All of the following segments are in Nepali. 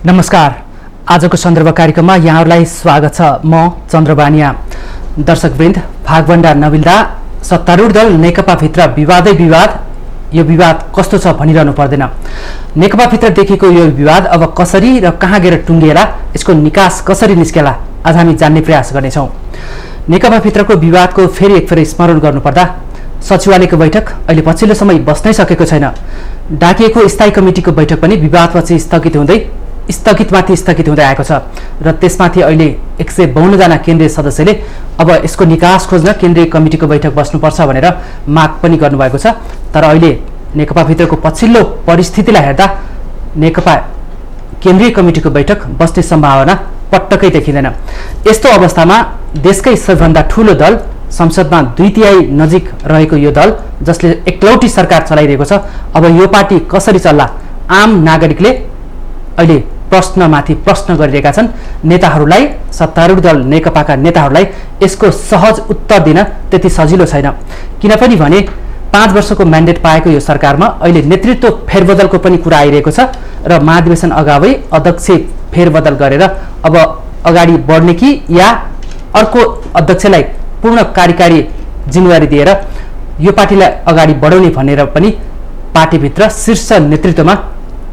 नमस्कार। आजको सन्दर्भ कार्यक्रममा यहाँहरूलाई स्वागत छ। म चन्द्रबानिया। दर्शकवृन्द, भागभण्डा नमिल्दा सत्तारूढ दल नेकपाभित्र विवादै विवाद। यो विवाद कस्तो छ भनिरहनु पर्दैन। नेकपाभित्र देखेको यो विवाद अब कसरी र कहाँ गएर टुङ्गिएला, यसको निकास कसरी निस्केला, आज हामी जान्ने प्रयास गर्नेछौँ। नेकपाभित्रको विवादको फेरि एकफेर स्मरण गर्नुपर्दा सचिवालयको बैठक अहिले पछिल्लो समय बस्नै सकेको छैन। डाकिएको स्थायी कमिटिको बैठक पनि विवादपछि स्थगितमाथि स्थगित हुँदै आएको छ र त्यसमाथि अहिले 152 जना केन्द्रीय सदस्यले अब यसको निकास खोज्न केन्द्रीय कमिटिको बैठक बस्नुपर्छ भनेर माग पनि गर्नुभएको छ। तर अहिले नेकपाभित्रको पछिल्लो परिस्थितिलाई हेर्दा नेकपा केन्द्रीय कमिटिको बैठक बस्ने सम्भावना पटक्कै देखिँदैन। यस्तो अवस्थामा देशकै सबैभन्दा ठूलो दल, संसदमा 2/3 नजिक रहेको यो दल जसले एकलौटी सरकार चलाइरहेको छ, अब यो पार्टी कसरी चल्ला? आम नागरिकले अहिले प्रश्नमाथि प्रश्न गरिरहेका छन्। नेताहरूलाई, सत्तारूढ दल नेकपाका नेताहरूलाई यसको सहज उत्तर दिन त्यति सजिलो छैन। किनपनि भने 5 वर्षको म्यान्डेट पाएको यो सरकारमा अहिले नेतृत्व फेरबदलको पनि कुरा आइरहेको छ र महाधिवेशन अगावै अध्यक्ष फेरबदल गरेर अब अगाडि बढ्ने कि या अर्को अध्यक्षलाई पूर्ण कार्यकारी जिम्मेवारी दिएर यो पार्टीलाई अगाडि बढाउने भनेर पनि पार्टीभित्र शीर्ष नेतृत्वमा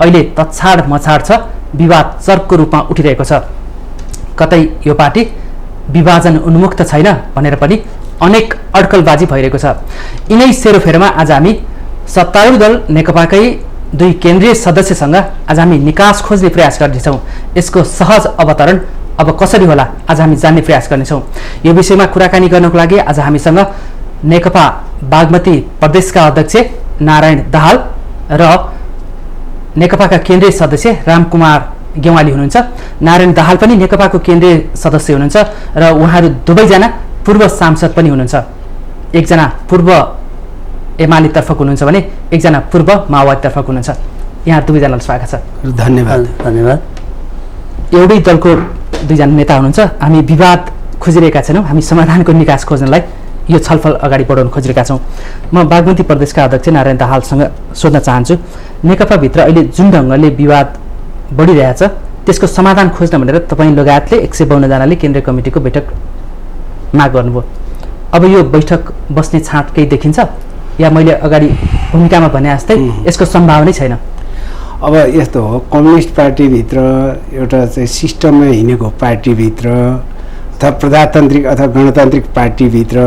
अहिले तछाड मछाड छ। विवाद चर्को रूपमा उठिरहेको छ। कतै यो पार्टी विभाजन उन्मुक्त छैन भनेर पनि अनेक अड्कलबाजी भइरहेको छ। यिनै सेरोफेरोमा आज हामी सत्तारूढ दल नेकपाकै 2 केन्द्रीय सदस्यसँग आज हामी निकास खोज्ने प्रयास गर्नेछौँ। यसको सहज अवतरण अब कसरी होला, आज हामी जान्ने प्रयास गर्नेछौँ। यो विषयमा कुराकानी गर्नको लागि आज हामीसँग नेकपा बागमती प्रदेशका अध्यक्ष नारायण दाहाल र नेकपाका केन्द्रीय सदस्य रामकुमार गेवाली हुनुहुन्छ। नारायण दाहाल पनि नेकपाको केन्द्रीय सदस्य हुनुहुन्छ र उहाँहरू दुवैजना पूर्व सांसद पनि हुनुहुन्छ। एकजना पूर्व एमाले तर्फको हुनुहुन्छ भने एकजना पूर्व माओवादी तर्फको हुनुहुन्छ। यहाँ दुवैजनालाई स्वागत छ। धन्यवाद। एउटै दलको 2 जना नेता हुनुहुन्छ। हामी विवाद खोजिरहेका छैनौँ, हामी समाधानको निकास खोज्नलाई यो छलफल अगाडि बढाउन खोजिरहेका छौँ। म बागमती प्रदेशका अध्यक्ष नारायण दाहालसँग सोध्न चाहन्छु, नेकपाभित्र अहिले जुन ढङ्गले विवाद बढिरहेछ त्यसको समाधान खोज्न भनेर तपाईँ लगायतले 152 जनाले केन्द्रीय कमिटिको बैठक माग गर्नुभयो। अब यो बैठक बस्ने छाँट केही देखिन्छ या मैले अगाडि भूमिकामा भने जस्तै यसको सम्भावना छैन? अब यस्तो हो, कम्युनिस्ट पार्टीभित्र एउटा चाहिँ सिस्टममा हिँडेको पार्टीभित्र अथवा प्रजातान्त्रिक अथवा गणतान्त्रिक पार्टीभित्र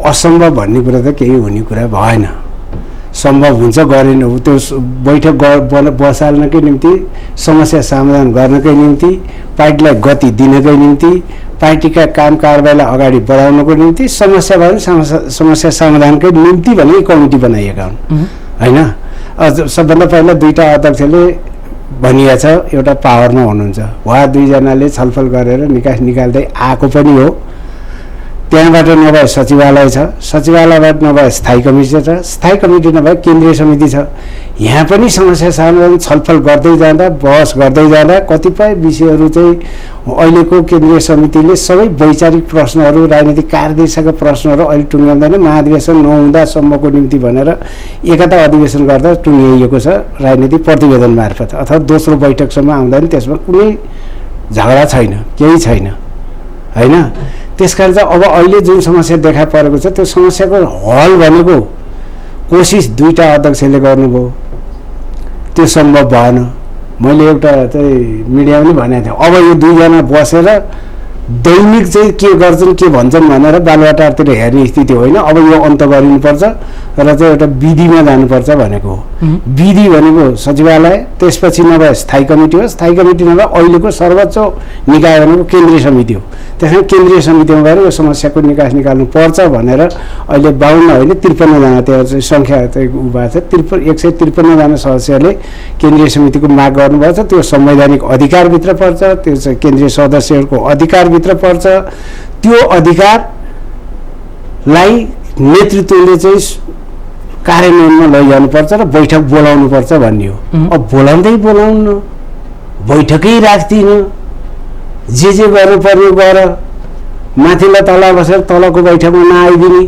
असम्भव भन्ने कुरा त केही हुने कुरा भएन। सम्भव हुन्छ गरेन, त्यो बैठक बसाल्नकै निम्ति, समस्या समाधान गर्नकै निम्ति, पार्टीलाई गति दिनकै निम्ति, पार्टीका काम कारबाहीलाई अगाडि बढाउनको निम्ति, समस्या भयो समस्या समाधानकै निम्ति भने कमिटी बनाइएका हुन् होइन। सबभन्दा पहिला 2टा अध्यक्षले भनिएको छ, एउटा पावरमा हुनुहुन्छ, उहाँ 2 जनाले छलफल गरेर निकास निकाल्दै आएको पनि हो। त्यहाँबाट नभए सचिवालय छ, सचिवालयबाट नभए स्थायी कमिटी छ, स्थायी कमिटी नभए केन्द्रीय समिति छ। यहाँ पनि समस्या समाधान छलफल गर्दै जाँदा, बहस गर्दै जाँदा कतिपय विषयहरू चाहिँ अहिलेको केन्द्रीय समितिले सबै वैचारिक प्रश्नहरू, राजनीतिक कार्यदिशाका प्रश्नहरू अहिले टुङ्ग्याउँदैन। महाधिवेशन नहुँदासम्मको निम्ति भनेर एकता अधिवेशन गर्दा टुङ्ग्याइएको छ राजनीतिक प्रतिवेदन मार्फत, अथवा दोस्रो बैठकसम्म आउँदा नि त्यसमा कुनै झगडा छैन, केही छैन होइन। त्यसकारण चाहिँ अब अहिले जुन समस्या देखा परेको छ त्यो समस्याको हल भनेको कोसिस 2टा अध्यक्षले गर्नुभयो, त्यो सम्भव भएन। मैले एउटा चाहिँ मिडियामा पनि भनेको थिएँ, अब यो 2 जना बसेर दैनिक चाहिँ के गर्छन् के भन्छन् भनेर बालुवाटारतिर हेर्ने स्थिति होइन। अब यो अन्त गरिनुपर्छ र चाहिँ एउटा विधिमा जानुपर्छ भनेको हो। विधि भनेको सचिवालय, त्यसपछि नभए स्थायी कमिटी हो, स्थायी कमिटी नभए अहिलेको सर्वोच्च निकाय भनेको केन्द्रीय समिति हो। त्यसमा केन्द्रीय समितिमा गएर यो समस्याको निकास निकाल्नु पर्छ भनेर अहिले 52 होइन 53 जना, त्यो चाहिँ सङ्ख्या चाहिँ उ भएको छ, 153 जना सदस्यले केन्द्रीय समितिको माग गर्नुभएको छ। त्यो संवैधानिक अधिकारभित्र पर्छ, त्यो चाहिँ केन्द्रीय सदस्यहरूको अधिकारभित्र पर्छ। त्यो अधिकारलाई नेतृत्वले चाहिँ कार्यान्वयनमा लैजानुपर्छ र बैठक बोलाउनुपर्छ भन्ने हो। अब बोलाउन बैठकै राख्दिन, जे गर्नुपर्ने गर, माथिल्लो तला बसेर तलको बैठकमा नआइदिने,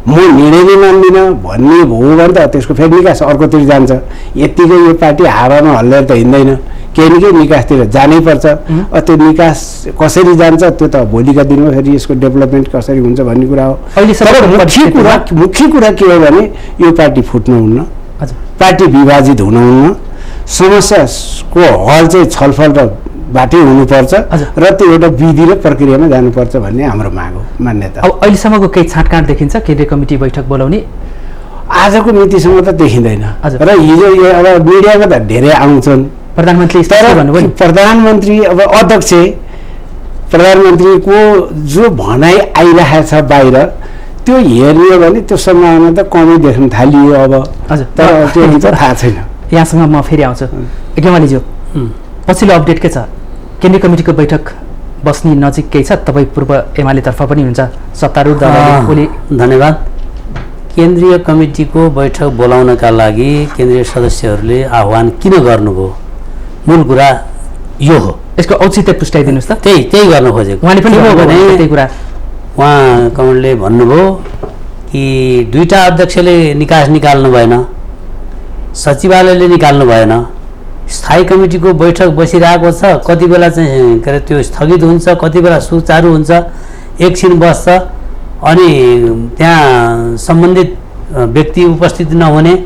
म निर्णय मान्दिनँ भन्ने भयो भने त त्यसको फेरि निकास अर्कोतिर जान्छ। यत्तिकै यो पार्टी हावामा हल्लेर त हिँड्दैन। केही न केही निकासतिर जानै पर्छ। त्यो निकास कसरी जान्छ त्यो त भोलिका दिनमा फेरि यसको डेभलपमेन्ट कसरी हुन्छ भन्ने कुरा हो। तर मुख्य कुरा के हो भने यो पार्टी फुट्नुहुन्न, पार्टी विभाजित हुनुहुन्न, समस्याको हल चाहिँ छलफल र बाटै हुनुपर्छ र त्यो एउटा विधि र प्रक्रियामा जानुपर्छ भन्ने हाम्रो माग हो, मान्यता। अब अहिलेसम्मको केही छाँटकाँट देखिन्छ केन्द्रीय कमिटी बैठक बोलाउने? आजको मितिसम्म त देखिँदैन र हिजो अब मिडियामा त धेरै आउँछन्। प्रधानमन्त्री अब अध्यक्ष प्रधानमन्त्रीको जो भनाइ आइरहेको छ बाहिर त्यो हेर्ने हो भने त्यो सम्भावना त कमै देख्न थालियो अब। तर त्यो हुन्छ थाहा छैन। यहाँसँग म फेरि आउँछु गेवालीज्यू, पछिल्लो अपडेट के छ? केन्द्रीय कमिटीको बैठक बस्ने नजिकै छ, तपाईँ पूर्व एमालेतर्फ पनि हुन्छ, सत्तारूढ दलले। धन्यवाद। केन्द्रीय कमिटीको बैठक बोलाउनका लागि केन्द्रीय सदस्यहरूले आह्वान किन गर्नुभयो, मूल कुरा यो हो। यसको औचित्य पुष्टाइदिनुहोस् त। त्यही गर्न खोजेको उहाँले पनि भने त्यही कुरा उहाँ कमलले भन्नुभयो कि दुईटा अध्यक्षले निकास निकाल्नु भएन, सचिवालयले निकाल्नु भएन, स्थायी कमिटीको बैठक बसिरहेको छ, कति बेला चाहिँ के अरे त्यो स्थगित हुन्छ, कति बेला सुचारू हुन्छ, एकछिन बस्छ, अनि त्यहाँ सम्बन्धित व्यक्ति उपस्थित नहुने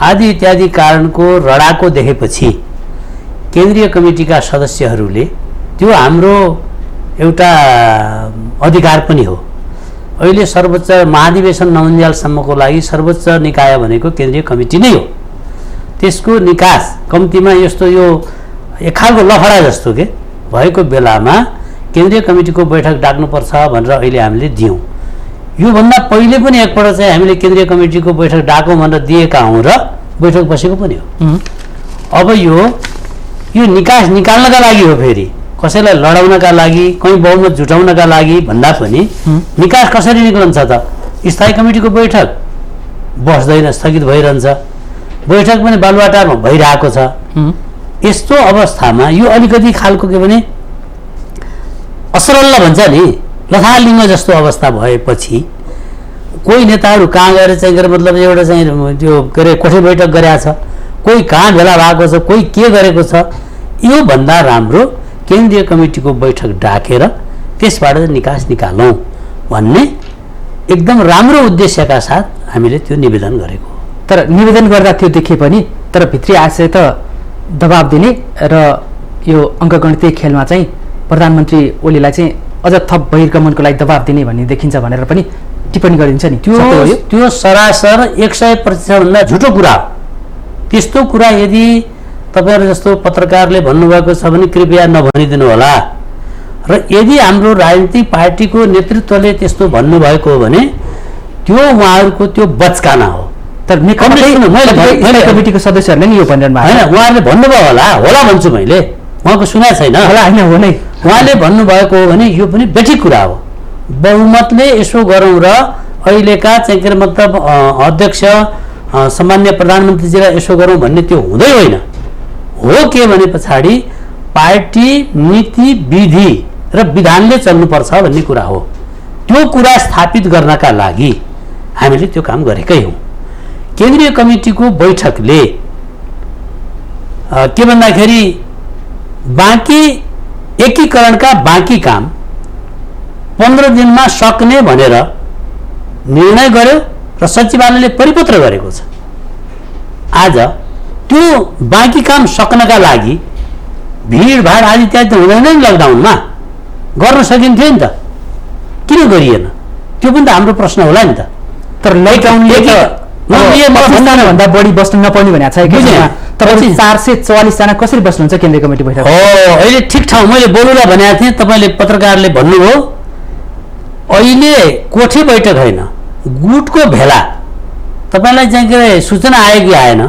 आदि इत्यादि कारणको रडाको देखेपछि केन्द्रीय कमिटीका सदस्यहरूले त्यो हाम्रो एउटा अधिकार पनि हो। अहिले सर्वोच्च महाधिवेशन नहुन्जेलसम्मको लागि सर्वोच्च निकाय भनेको केन्द्रीय कमिटी नै हो। त्यसको निकास कम्तीमा यस्तो यो एक खालको लफडा जस्तो के भएको बेलामा केन्द्रीय कमिटीको बैठक डाक्नुपर्छ भनेर अहिले हामीले दियौँ। योभन्दा पहिले पनि एकपल्ट चाहिँ हामीले केन्द्रीय कमिटीको बैठक डाकौँ भनेर दिएका हौँ र बैठक बसेको पनि हो। अब यो निकास निकाल्नका लागि हो, फेरि कसैलाई लडाउनका लागि, कहीँ बहुमत जुटाउनका लागि भन्दा पनि निकास कसरी निक्लन्छ त? स्थायी कमिटीको बैठक बस्दैन, स्थगित भइरहन्छ, बैठक पनि बालुवाटारमा भइरहेको छ। यस्तो अवस्थामा यो अलिकति खालको के भने असरल्ल भन्छ नि, लथालिङ्ग जस्तो अवस्था भएपछि कोही नेताहरू कहाँ गएर चाहिँ मतलब एउटा चाहिँ त्यो के अरे कोठे बैठक गरेका छ, कोही कहाँ भेला भएको छ, कोही के गरेको छ, योभन्दा राम्रो केन्द्रीय कमिटीको बैठक डाकेर त्यसबाट निकास निकालौँ भन्ने एकदम राम्रो उद्देश्यका साथ हामीले त्यो निवेदन गरेको। तर निवेदन गर्दा त्यो देखिए पनि तर भित्री आशय त दबाब दिने र यो अङ्कगणितीय खेलमा चाहिँ प्रधानमन्त्री ओलीलाई चाहिँ अझ थप बहिर्गमनको लागि दबाब दिने भन्ने देखिन्छ भनेर पनि टिप्पणी गरिन्छ नि। त्यो सरासर 100% भन्दा झुटो कुरा हो। त्यस्तो कुरा यदि तपाईँहरू जस्तो पत्रकारले भन्नुभएको छ भने कृपया नभनिदिनु होला, र यदि हाम्रो राजनीतिक पार्टीको नेतृत्वले त्यस्तो भन्नुभएको हो भने त्यो उहाँहरूको त्यो बचकाना हो। तर कमिटीको सदस्यहरूले नि यो भनिरहनु होइन, उहाँहरूले भन्नुभयो होला भन्छु मैले, उहाँको सुना छैन होला, होइन हो नै, उहाँले भन्नुभएको हो भने यो पनि बेठिक कुरा हो। बहुमतले यसो गरौँ र अहिलेका चाहिँ के मतलब अध्यक्ष सामान्य प्रधानमन्त्रीजीलाई यसो गरौँ भन्ने त्यो हुँदै होइन। हो के भने पछाडि पार्टी नीति विधि र विधानले चल्नुपर्छ भन्ने कुरा हो। त्यो कुरा स्थापित गर्नका लागि हामीले त्यो काम गरेकै हौँ। केन्द्रीय कमिटीको बैठकले के भन्दाखेरि बाँकी एकीकरणका बाँकी काम 15 दिनमा सक्ने भनेर निर्णय गर्यो र सचिवालयले परिपत्र गरेको छ। आज त्यो बाँकी काम सक्नका लागि भिडभाड आदि इत्यादि त हुँदैन नि, लकडाउनमा गर्न सकिन्थ्यो नि त, किन गरिएन? त्यो पनि त हाम्रो प्रश्न होला नि त। तर लकडाउनले भन्दा बढी बस्न नपर्ने भनेको छ। तपाईँ 444 जना कसरी बस्नुहुन्छ केन्द्रीय कमिटी बैठक? अहिले ठिक ठाउँ मैले बोलुला भनेको थिएँ, तपाईँले पत्रकारले भन्नुभयो अहिले कोठे बैठक होइन, गुटको भेला। तपाईँलाई चाहिँ के अरे सूचना आयो कि आएन?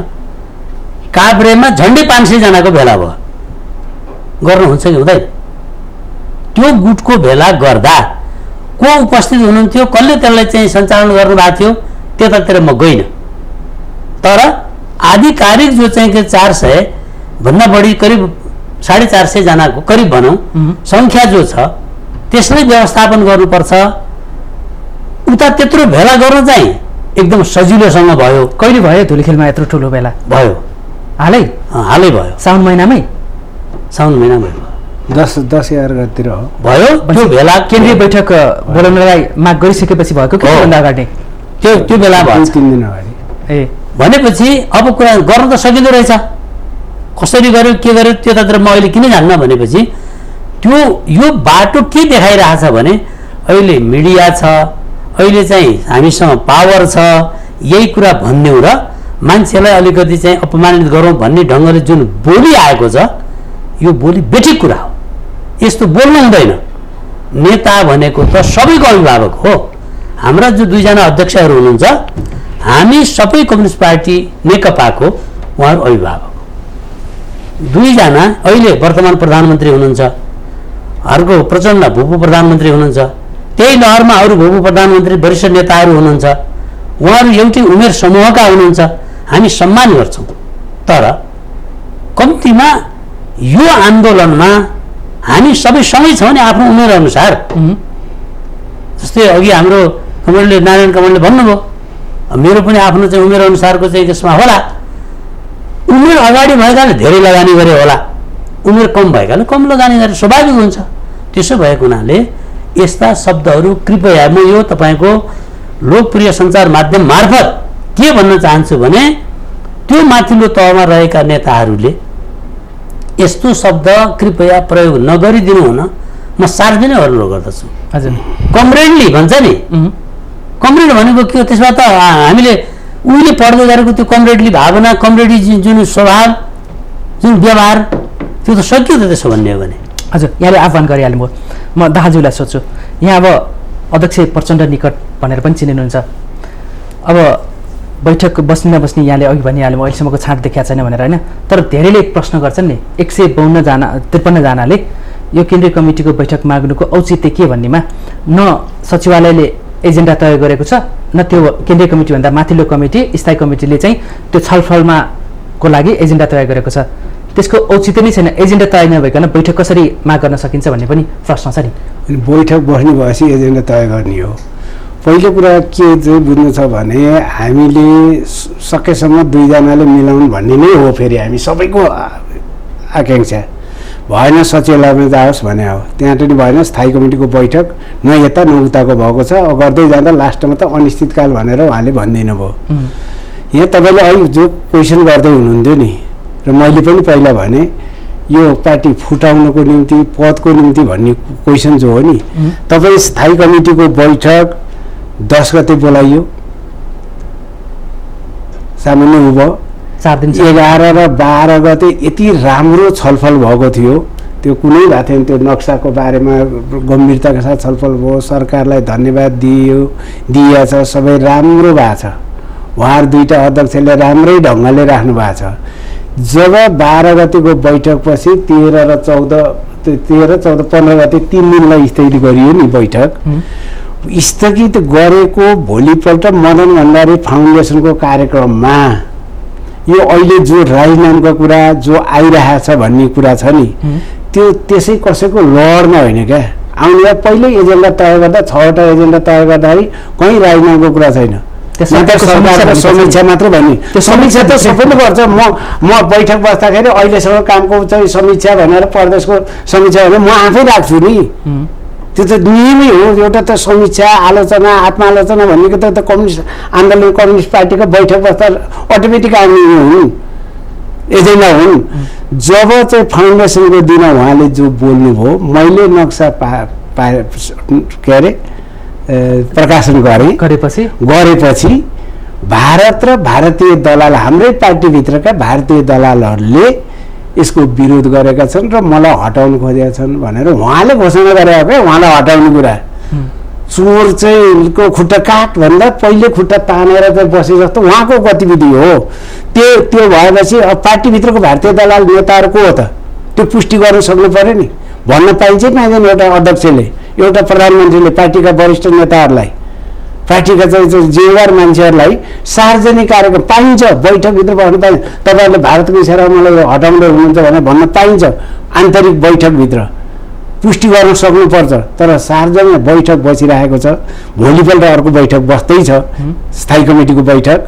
काभ्रेमा झन्डै 500 जनाको भेला भयो, गर्नुहुन्छ कि हुँदैन? त्यो गुटको भेला गर्दा को उपस्थित हुनुहुन्थ्यो, कसले त्यसलाई चाहिँ सञ्चालन गर्नुभएको थियो, त्यतातिर म गइनँ। तर आधिकारिक जो चाहिँ के 400 भन्दा बढी करिब 450 जनाको करिब भनौँ सङ्ख्या जो छ त्यसलाई व्यवस्थापन गर्नुपर्छ। उता त्यत्रो भेला गर्न चाहिँ एकदम सजिलोसँग भयो। कहिले भयो धुलीखेलमा यत्रो ठुलो भेला? भयो, हालै भयो, साउन महिनामै। साउन महिना भयो 10 गतिर हो भयो त्यो भेला केन्द्रीय बैठक बोलाउनलाई माग गरिसकेपछि भएको कि त्योभन्दा अगाडि त्यो बेला भयो 3 दिन अगाडि ए भनेपछि अब कुरा गर्न त सकिँदो रहेछ कसरी गर्यो के गर्यो त्यतातिर म अहिले किन जान्न भनेपछि त्यो यो बाटो के देखाइरहेछ भने अहिले मिडिया छ अहिले चाहिँ हामीसँग पावर छ यही कुरा भन्ने र मान्छेलाई अलिकति चाहिँ अपमानित गरौँ भन्ने ढङ्गले जुन बोली आएको छ यो बोली बेठिक कुरा हो यस्तो बोल्नु हुँदैन नेता भनेको त सबैको अभिभावक हो हाम्रा जो 2 जना अध्यक्षहरू हुनुहुन्छ हामी सबै कम्युनिस्ट पार्टी नेकपाको उहाँहरू अभिभावक 2 जना अहिले वर्तमान प्रधानमन्त्री हुनुहुन्छ अर्को प्रचण्ड भूप प्रधानमन्त्री हुनुहुन्छ त्यही लहरमा अरू भूप प्रधानमन्त्री वरिष्ठ नेताहरू हुनुहुन्छ उहाँहरू एउटै उमेर समूहका हुनुहुन्छ हामी सम्मान गर्छौँ तर कम्तीमा यो आन्दोलनमा हामी सबै सँगै छौँ नि आफ्नो उमेर अनुसार जस्तै अघि हाम्रो कमलले नारायण कमलले भन्नुभयो मेरो पनि आफ्नो चाहिँ उमेर अनुसारको चाहिँ त्यसमा होला उमेर अगाडि भएकाले धेरै लगानी गरे होला उमेर कम भएकाले कम लगानी गरे स्वाभाविक हुन्छ त्यसो भएको हुनाले यस्ता शब्दहरू कृपया म यो तपाईँको लोकप्रिय सञ्चार माध्यम मार्फत के भन्न चाहन्छु भने त्यो माथिल्लो तहमा रहेका नेताहरूले यस्तो शब्द कृपया प्रयोग नगरिदिनु हुन म सार्वजनिक अनुरोध गर्दछु हजुर कमरेडली भन्छ नि कमरेड भनेको के हो त्यसमा त हामीले उहिले पढ्दै गरेको त्यो कमरेडली भावना कमरेडी जुन स्वभाव जुन व्यवहार त्यो त सकियो त त्यसो भन्ने हो भने हजुर यहाँले आह्वान गरिहाल्नुभयो म दाजुलाई सोध्छु यहाँ अब अध्यक्ष प्रचण्ड निकट भनेर पनि चिनिनुहुन्छ अब बैठक बस्ने नबस्ने यहाँले अघि भनिहाल्नु अहिलेसम्मको छाँट देखिया छैन भनेर होइन तर धेरैले प्रश्न गर्छन् नि 153 जनाले यो केन्द्रीय कमिटीको बैठक माग्नुको औचित्य के भन्नेमा न सचिवालयले एजेन्डा तय गरेको छ न त्यो केन्द्रीय कमिटीभन्दा माथिल्लो कमिटी स्थायी कमिटीले चाहिँ त्यो छलफलमा को लागि एजेन्डा तय गरेको छ त्यसको औचित्य नै छैन एजेन्डा तय नभइकन बैठक कसरी माग गर्न सकिन्छ भन्ने पनि प्रश्न छ नि बैठक बस्ने भएपछि एजेन्डा तय गर्ने हो पहिलो कुरा के चाहिँ बुझ्नु छ भने हामीले सकेसम्म 2 जनाले मिलाउनु भन्ने नै हो फेरि हामी सबैको आकांक्षा भएन सचिवालयमा जाओस् भने हो त्यहाँ पनि भएन स्थायी कमिटीको बैठक न यता न उताको भएको छ गर्दै जाँदा लास्टमा त अनिश्चितकाल भनेर उहाँले भन्दिनु भयो यहाँ तपाईँले अहिले जो क्वेसन गर्दै हुनुहुन्थ्यो नि र मैले पनि पहिला भने यो पार्टी फुटाउनको निम्ति पदको निम्ति भन्ने क्वेसन जो हो नि तपाईँ स्थायी कमिटीको बैठक 10 गते बोलाइयो सामान्य उ भयो 4 दिन 11 र 12 गते यति राम्रो छलफल भएको थियो त्यो कुनै भएको थिएन त्यो नक्साको बारेमा गम्भीरताका साथ छलफल भयो सरकारलाई धन्यवाद दिएछ सबै राम्रो भएको छ उहाँहरू 2टा अध्यक्षले राम्रै ढङ्गले राख्नु भएको छ जब 12 गतेको बैठकपछि 13 र 14 15 गते 3 दिनलाई स्थगित गरियो नि बैठक स्थगित गरेको भोलिपल्ट मदन भण्डारी फाउन्डेसनको कार्यक्रममा यो अहिले जो राजनामको कुरा जो आइरहेको छ भन्ने कुरा छ नि त्यो त्यसै कसैको लडमा होइन क्या आउने पहिल्यै एजेन्डा तय गर्दा 6वटा एजेन्डा तय गर्दाखेरि कहीँ राजनामको कुरा छैन सरकारको समीक्षा मात्र भन्ने त्यो समीक्षा त सबैले गर्छ म बैठक बस्दाखेरि अहिलेसम्म कामको चाहिँ समीक्षा भनेर प्रदेशको समीक्षा भनेर म आफै राख्छु नि त्यो त नियमै हो एउटा त समीक्षा आलोचना आत्मालोचना भनेको त कम्युनिस्ट आन्दोलन कम्युनिस्ट पार्टीको बैठक बस्दा अटोमेटिक आउने हुन् एजेन्डा हुन् जब चाहिँ फाउन्डेसनको दिन उहाँले जो बोल्नुभयो मैले नक्सा के अरे प्रकाशन गरेपछि भारत र भारतीय दलाल हाम्रै पार्टीभित्रका भारतीय दलालहरूले यसको विरोध गरेका छन् र मलाई हटाउन खोजेका छन् भनेर उहाँले घोषणा गरेका क्या उहाँलाई हटाउने कुरा चोर चाहिँ को खुट्टा काट भन्दा पहिले खुट्टा तानेर चाहिँ बसे जस्तो उहाँको गतिविधि हो त्यो भएपछि अब पार्टीभित्रको भारतीय दलाल नेताहरू को हो त त्यो पुष्टि गर्न सक्नु पर्यो नि भन्न पाइन्छ पाइँदैन एउटा अध्यक्षले एउटा प्रधानमन्त्रीले पार्टीका वरिष्ठ नेताहरूलाई पार्टीका चाहिँ जिम्मेवार मान्छेहरूलाई सार्वजनिक कार्यक्रम पाइन्छ बैठकभित्र बस्नु पाइन्छ तपाईँहरूले भारतको इसारा मलाई हटाउँदै हुनुहुन्छ भनेर भन्न पाइन्छ आन्तरिक बैठकभित्र पुष्टि गर्न सक्नुपर्छ तर सार्वजनिक बैठक बसिरहेको छ भोलिपल्ट अर्को बैठक बस्दैछ स्थायी कमिटीको बैठक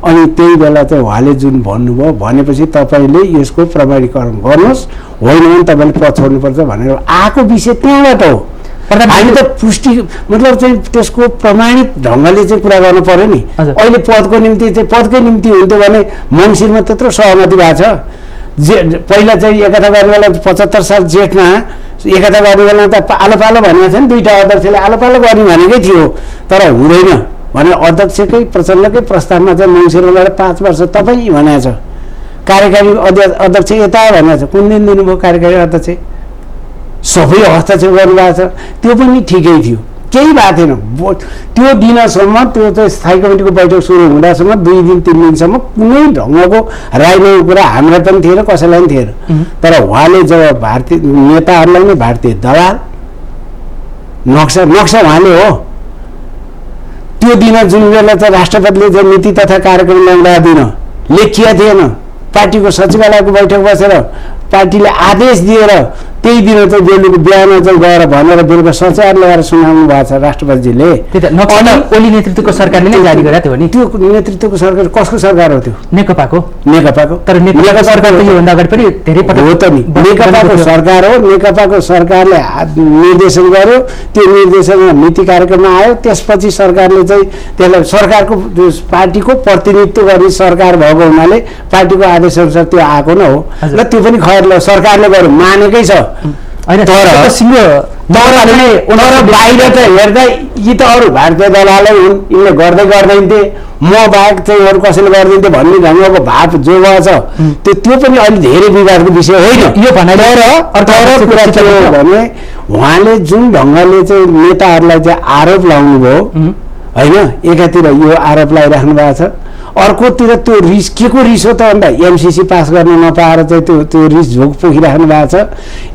अनि त्यही बेला चाहिँ उहाँले जुन भन्नुभयो भनेपछि तपाईँले यसको प्रमाणीकरण गर्नुहोस् होइन भने तपाईँले पद छोड्नुपर्छ भनेर आएको विषय त्यहाँबाट हो। हामी त पुष्टि मतलब चाहिँ त्यसको प्रमाणित ढङ्गले चाहिँ कुरा गर्नु पर्यो नि। अहिले पदको निम्ति चाहिँ पदकै निम्ति हुन्थ्यो भने मङ्सिरमा त्यत्रो सहमति भएको छ। पहिला चाहिँ एकता गर्ने बेला 75 साल जेठमा एकता गर्ने बेला त आलो पालो भनेको छ नि, दुईवटा अध्यक्षले आलो पालो गर्ने भनेकै थियो, तर हुँदैन भने अध्यक्षकै प्रचण्डकै प्रस्तावमा चाहिँ मङ्सिरमा गएर 5 वर्ष तपाईँ भनेको छ। कार्यकारी अध्यक्ष यता भनेको छ, कुन दिन दिनुभयो कार्यकारी अध्यक्ष? सबै हस्तक्षेप गर्नुभएको छ, त्यो पनि ठिकै थियो, केही भएको थिएन। त्यो दिनसम्म त्यो चाहिँ स्थायी कमिटीको बैठक सुरु हुँदासम्म 2 दिन 3 दिनसम्म कुनै ढङ्गको राजनीतिक कुरा हामीलाई पनि थिएन, कसैलाई पनि थिएन। तर उहाँले जब भारतीय नेताहरूलाई नै भारतीय दलाल नक्सा उहाँले हो। त्यो दिन जुन बेला चाहिँ राष्ट्रपतिले चाहिँ नीति तथा कार्यक्रम ल्याउँदा दिन लेखिया थिएन, पार्टीको सचिवालयको बैठक बसेर पार्टीले आदेश दिएर त्यही दिन चाहिँ बेलुका बिहान चाहिँ गएर भनेर बेलुका सचार ल्याएर सुनाउनु भएको छ राष्ट्रपतिजीले। ओली नेतृत्वको सरकारले नै जारी गरेको थियो नि। त्यो नेतृत्वको सरकार कसको सरकार हो? त्यो नेकपाको। तर नेकपा सरकार त योभन्दा अगाडि पनि धेरै पटक हो त नि, नेकपाको सरकार हो। नेकपाको सरकारले निर्देशन गर्यो, त्यो निर्देशनमा नीति कार्यक्रममा आयो, त्यसपछि सरकारले चाहिँ त्यसलाई सरकारको पार्टीको प्रतिनिधित्व गर्ने सरकार भएको हुनाले पार्टीको आदेशअनुसार त्यो आएको न हो र त्यो पनि सरकारले गर्यो मानेकै छ। तर बाहिर त हेर्दा यी त अरू भारतीय दलालै हुन्, यिनले गर्दै गर्दैन्थे, म बाहेक चाहिँ अरू कसैले गरिदिन्थे भन्ने ढङ्गको भाव जो भएको छ त्यो पनि अहिले धेरै विवादको विषय होइन यो भनाइ। तर कुरा के हो भने उहाँले जुन ढङ्गले चाहिँ नेताहरूलाई चाहिँ आरोप लाउनु भयो होइन, एकातिर यो आरोप लगाइराख्नु भएको छ, अर्कोतिर त्यो रिस के को रिस हो त भन्दा एमसिसी पास गर्न नपाएर चाहिँ त्यो रिस झोक पोखिराख्नु भएको छ।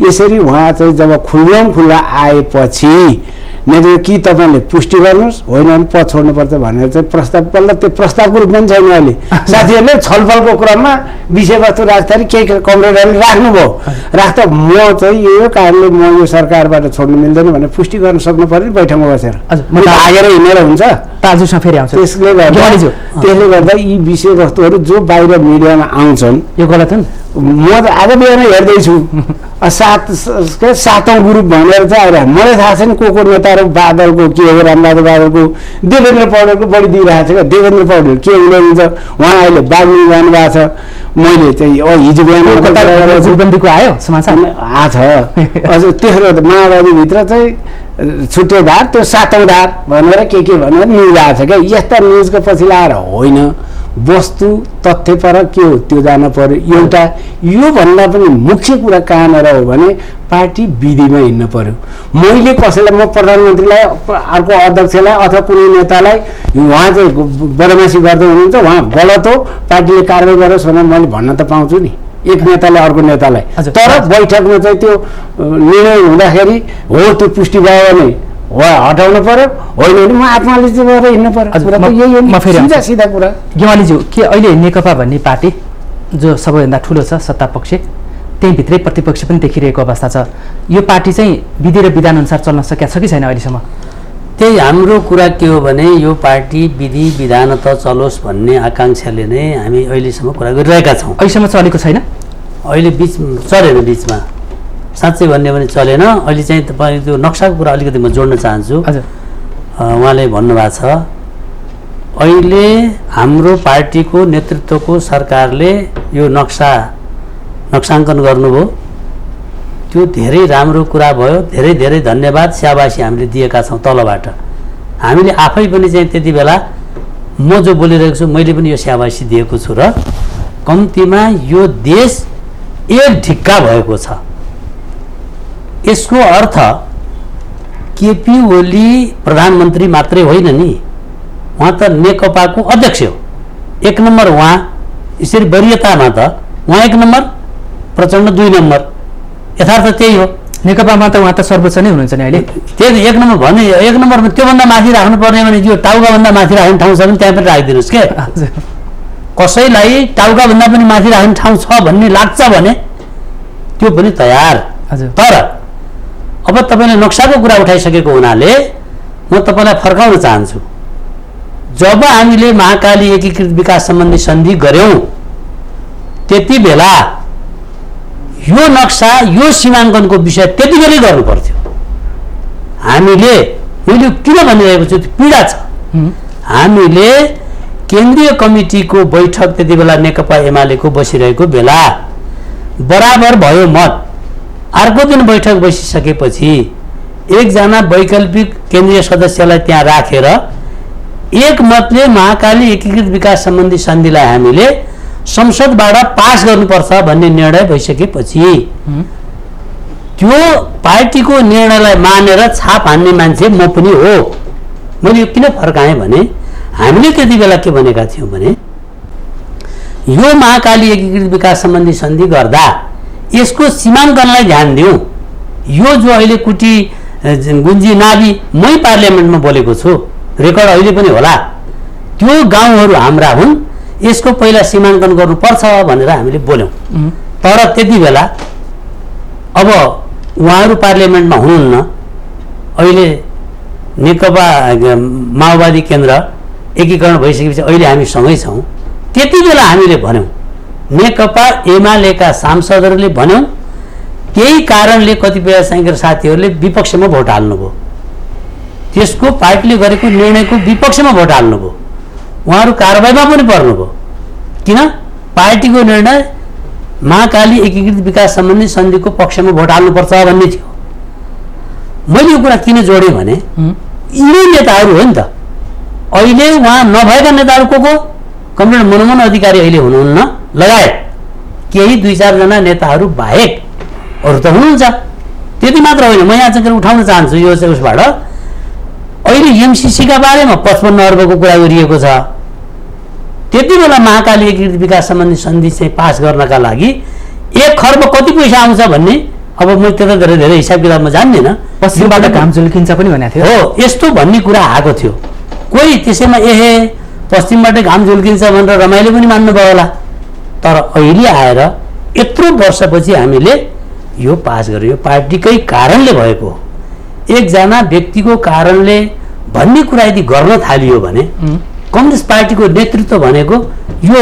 यसरी उहाँ चाहिँ जब खुल्ला आएपछि नेतृत्व कि तपाईँले पुष्टि गर्नुहोस्, होइन भने पद छोड्नुपर्छ भनेर चाहिँ प्रस्ताव बल्ल त्यो प्रस्तावको रूपमा पनि छैन। अहिले साथीहरूले छलफलको क्रममा विषयवस्तु राख्दाखेरि केही कमरेडरले राख्नुभयो, राख्दा म चाहिँ यो कारणले म यो सरकारबाट छोड्नु मिल्दैन भनेर पुष्टि गर्न सक्नु पर्यो नि बैठकमा बसेर। भागेर हिँडेर हुन्छ? ताजुसँग फेरि आउँछ। त्यसले गर्दा यी विषयवस्तुहरू जो बाहिर मिडियामा आउँछन् यो गलत हो नि। म त आज बिहान हेर्दैछु 7औं ग्रुप भनेर चाहिँ आइरहेको, मलाई थाहा छैन को नेताहरू बादलको के हो, रामबहादुर बादलको, देवेन्द्र पौडेलको बढी दिइरहेको छ क्या। देवेन्द्र पौडेल के हुँदै हुन्छ उहाँ अहिले बागलुङ जानुभएको छ। मैले चाहिँ हिजो बिहान जुटबन्दीको आयो समाचार आछ अझ तेस्रो माओवादीभित्र चाहिँ छुट्टै धार, त्यो 7औं धार भनेर के भनेर न्युज आएको छ क्या। यस्ता न्युजको पछि लाएर होइन, वस्तु तथ्य पर के हो त्यो जान पर्यो। एउटा योभन्दा पनि मुख्य कुरा कहाँनिर हो भने पार्टी विधिमा हिँड्नु पर्यो। मैले कसैलाई म प्रधानमन्त्रीलाई अर्को अध्यक्षलाई अथवा कुनै नेतालाई उहाँ चाहिँ बदमासी गर्दै हुनुहुन्छ, उहाँ गलत हो, पार्टीले कारवाही गरोस् भनेर मैले भन्न त पाउँछु नि एक नेताले अर्को नेतालाई। तर बैठकमा चाहिँ त्यो निर्णय हुँदाखेरि हो त्यो पुष्टि भयो भने हटाउनु पर्यो, होइन भने म आत्महत्या गरेर हिँड्नु पर्यो। सिधा कुरा। गेवालीज्यू, के अहिले नेकपा भन्ने पार्टी जो सबैभन्दा ठुलो छ सत्ता पक्ष, त्यहीँभित्रै प्रतिपक्ष पनि देखिरहेको अवस्था छ, यो पार्टी चाहिँ विधि र विधान अनुसार चल्न सकेको छ कि छैन अहिलेसम्म? त्यही हाम्रो कुरा के हो भने यो पार्टी विधि विधान त चलोस् भन्ने आकाङ्क्षाले नै हामी अहिलेसम्म कुरा गरिरहेका छौँ। अहिलेसम्म चलेको छैन? अहिले चलेन, बिचमा साँच्चै भन्ने भने चलेन। अहिले चाहिँ तपाईँ त्यो नक्साको कुरा अलिकति म जोड्न चाहन्छु। उहाँले भन्नुभएको छ अहिले हाम्रो पार्टीको नेतृत्वको सरकारले यो नक्साङ्कन गर्नुभयो, त्यो धेरै राम्रो कुरा भयो, धेरै धेरै धन्यवाद स्याबासी हामीले दिएका छौँ तलबाट। हामीले आफै पनि चाहिँ त्यति बेला म जो बोलिरहेको छु मैले पनि यो स्याबासी दिएको छु र कम्तीमा यो देश एक ढिक्का भएको छ। यसको अर्थ केपी ओली प्रधानमन्त्री मात्रै होइन नि, उहाँ त नेकपाको अध्यक्ष हो, 1 नम्बर। उहाँ यसरी वरियतामा त उहाँ 1 नम्बर, प्रचण्ड 2 नम्बर, यथार्थ त्यही हो। नेकपामा त उहाँ त सर्वोच्च नै हुनुहुन्छ नि अहिले। त्यही 1 नम्बर भने 1 नम्बरमा त्योभन्दा माथि राख्नुपर्ने भने यो टाउकाभन्दा माथि राख्ने ठाउँ छ भने त्यहाँ पनि राखिदिनुहोस् के। कसैलाई टाउकाभन्दा पनि माथि राख्ने ठाउँ छ भन्ने लाग्छ भने त्यो पनि तयार। तर अब तपाईँले नक्साको कुरा उठाइसकेको हुनाले म तपाईँलाई फर्काउन चाहन्छु। जब हामीले महाकाली एकीकृत विकास सम्बन्धी सन्धि गऱ्यौँ त्यति बेला यो नक्सा यो सीमाङ्कनको विषय त्यति बेलै गर्नु पर्थ्यो। हामीले मैले किन भनिरहेको छु पीडा छ। हामीले केन्द्रीय कमिटीको बैठक त्यति बेला नेकपा एमालेको बसिरहेको बेला बराबर भयो मत। अर्को दिन बैठक बसिसकेपछि एकजना वैकल्पिक केन्द्रीय सदस्यलाई त्यहाँ राखेर एक मतले महाकाली एकीकृत विकास सम्बन्धी सन्धिलाई हामीले संसदबाट पास गर्नुपर्छ भन्ने निर्णय भइसकेपछि त्यो पार्टीको निर्णयलाई मानेर छाप हान्ने मान्छे म पनि हो। मैले यो किन फर्काएँ भने हामीले त्यति बेला के भनेका थियौँ भने यो महाकाली एकीकृत विकास सम्बन्धी सन्धि गर्दा यसको सीमाङ्कनलाई ध्यान दिउँ। यो जो अहिले कुटी गुन्जी नाभी मै पार्लियामेन्टमा बोलेको छु, रेकर्ड अहिले पनि होला, त्यो गाउँहरू हाम्रा हुन्, यसको पहिला सीमाङ्कन गर्नुपर्छ भनेर हामीले बोल्यौँ। तर त्यति बेला अब उहाँहरू पार्लियामेन्टमा हुनुहुन्न, अहिले नेकपा माओवादी केन्द्र एकीकरण भइसकेपछि अहिले हामी सँगै छौँ। त्यति बेला हामीले भन्यौँ, नेकपा एमालेका सांसदहरूले भन्यौँ, त्यही कारणले कतिपय साङ्कर साथीहरूले विपक्षमा भोट हाल्नुभयो। त्यसको पार्टीले गरेको निर्णयको विपक्षमा भोट हाल्नुभयो। उहाँहरू कारबाहीमा पनि पर्नुभयो। किन? पार्टीको निर्णय महाकाली एकीकृत विकास सम्बन्धी सन्धिको पक्षमा भोट हाल्नुपर्छ भन्ने थियो। मैले यो कुरा किन जोडेँ भने यिनै नेताहरू हो नि त। अहिले उहाँ नभएका नेताहरू को कमरेड मनमोहन अधिकारी अहिले हुनुहुन्न, लगायत केही 2-4 जना नेताहरू बाहेक अरू त हुनुहुन्छ। त्यति मात्र होइन, म यहाँ चाहिँ उठाउन चाहन्छु यो चाहिँ उसबाट अहिले एमसिसीका बारेमा 55 अर्बको कुरा गरिएको छ। त्यति बेला महाकाली एकीकृत विकास सम्बन्धी सन्धि चाहिँ पास गर्नका लागि 1 खर्ब कति पैसा आउँछ भन्ने अब म त्यता धेरै हिसाब किताबमा जान्दिनँ। पश्चिमबाट घाम झुल्किन्छ पनि भनेको थियो हो, यस्तो भन्ने कुरा आएको थियो। कोही त्यसैमा पश्चिमबाट घाम झुल्किन्छ भनेर रमाइलो पनि मान्नुभयो होला। तर अहिले आएर यत्रो वर्षपछि हामीले यो पास गर्यो, यो पार्टीकै कारणले भएको हो। एकजना व्यक्तिको कारणले भन्ने कुरा यदि गर्न थालियो भने कम्युनिस्ट पार्टीको नेतृत्व भनेको यो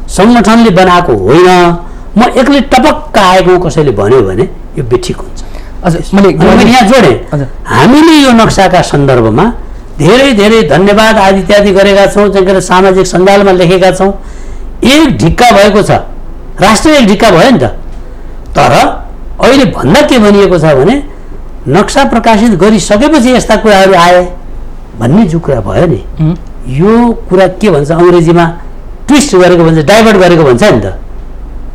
सङ्गठनले बनाएको होइन, म एक्लै टपक्क आएको कसैले भन्यो भने यो बेठिक हुन्छ। मैले यहाँ जोडेँ, हामीले यो नक्साका सन्दर्भमा धेरै धेरै धन्यवाद आदि इत्यादि गरेका छौँ, चाहिँ सामाजिक सञ्जालमा लेखेका छौँ। एक ढिक्का भएको छ, राष्ट्र एक ढिक्का भयो नि त। तर अहिले भन्दा के भनिएको छ भने नक्सा प्रकाशित गरिसकेपछि यस्ता कुराहरू आए भन्ने जो कुरा भयो नि, यो कुरा के भन्छ अङ्ग्रेजीमा ट्विस्ट गरेको भन्छ, डाइभर्ट गरेको भन्छ नि त।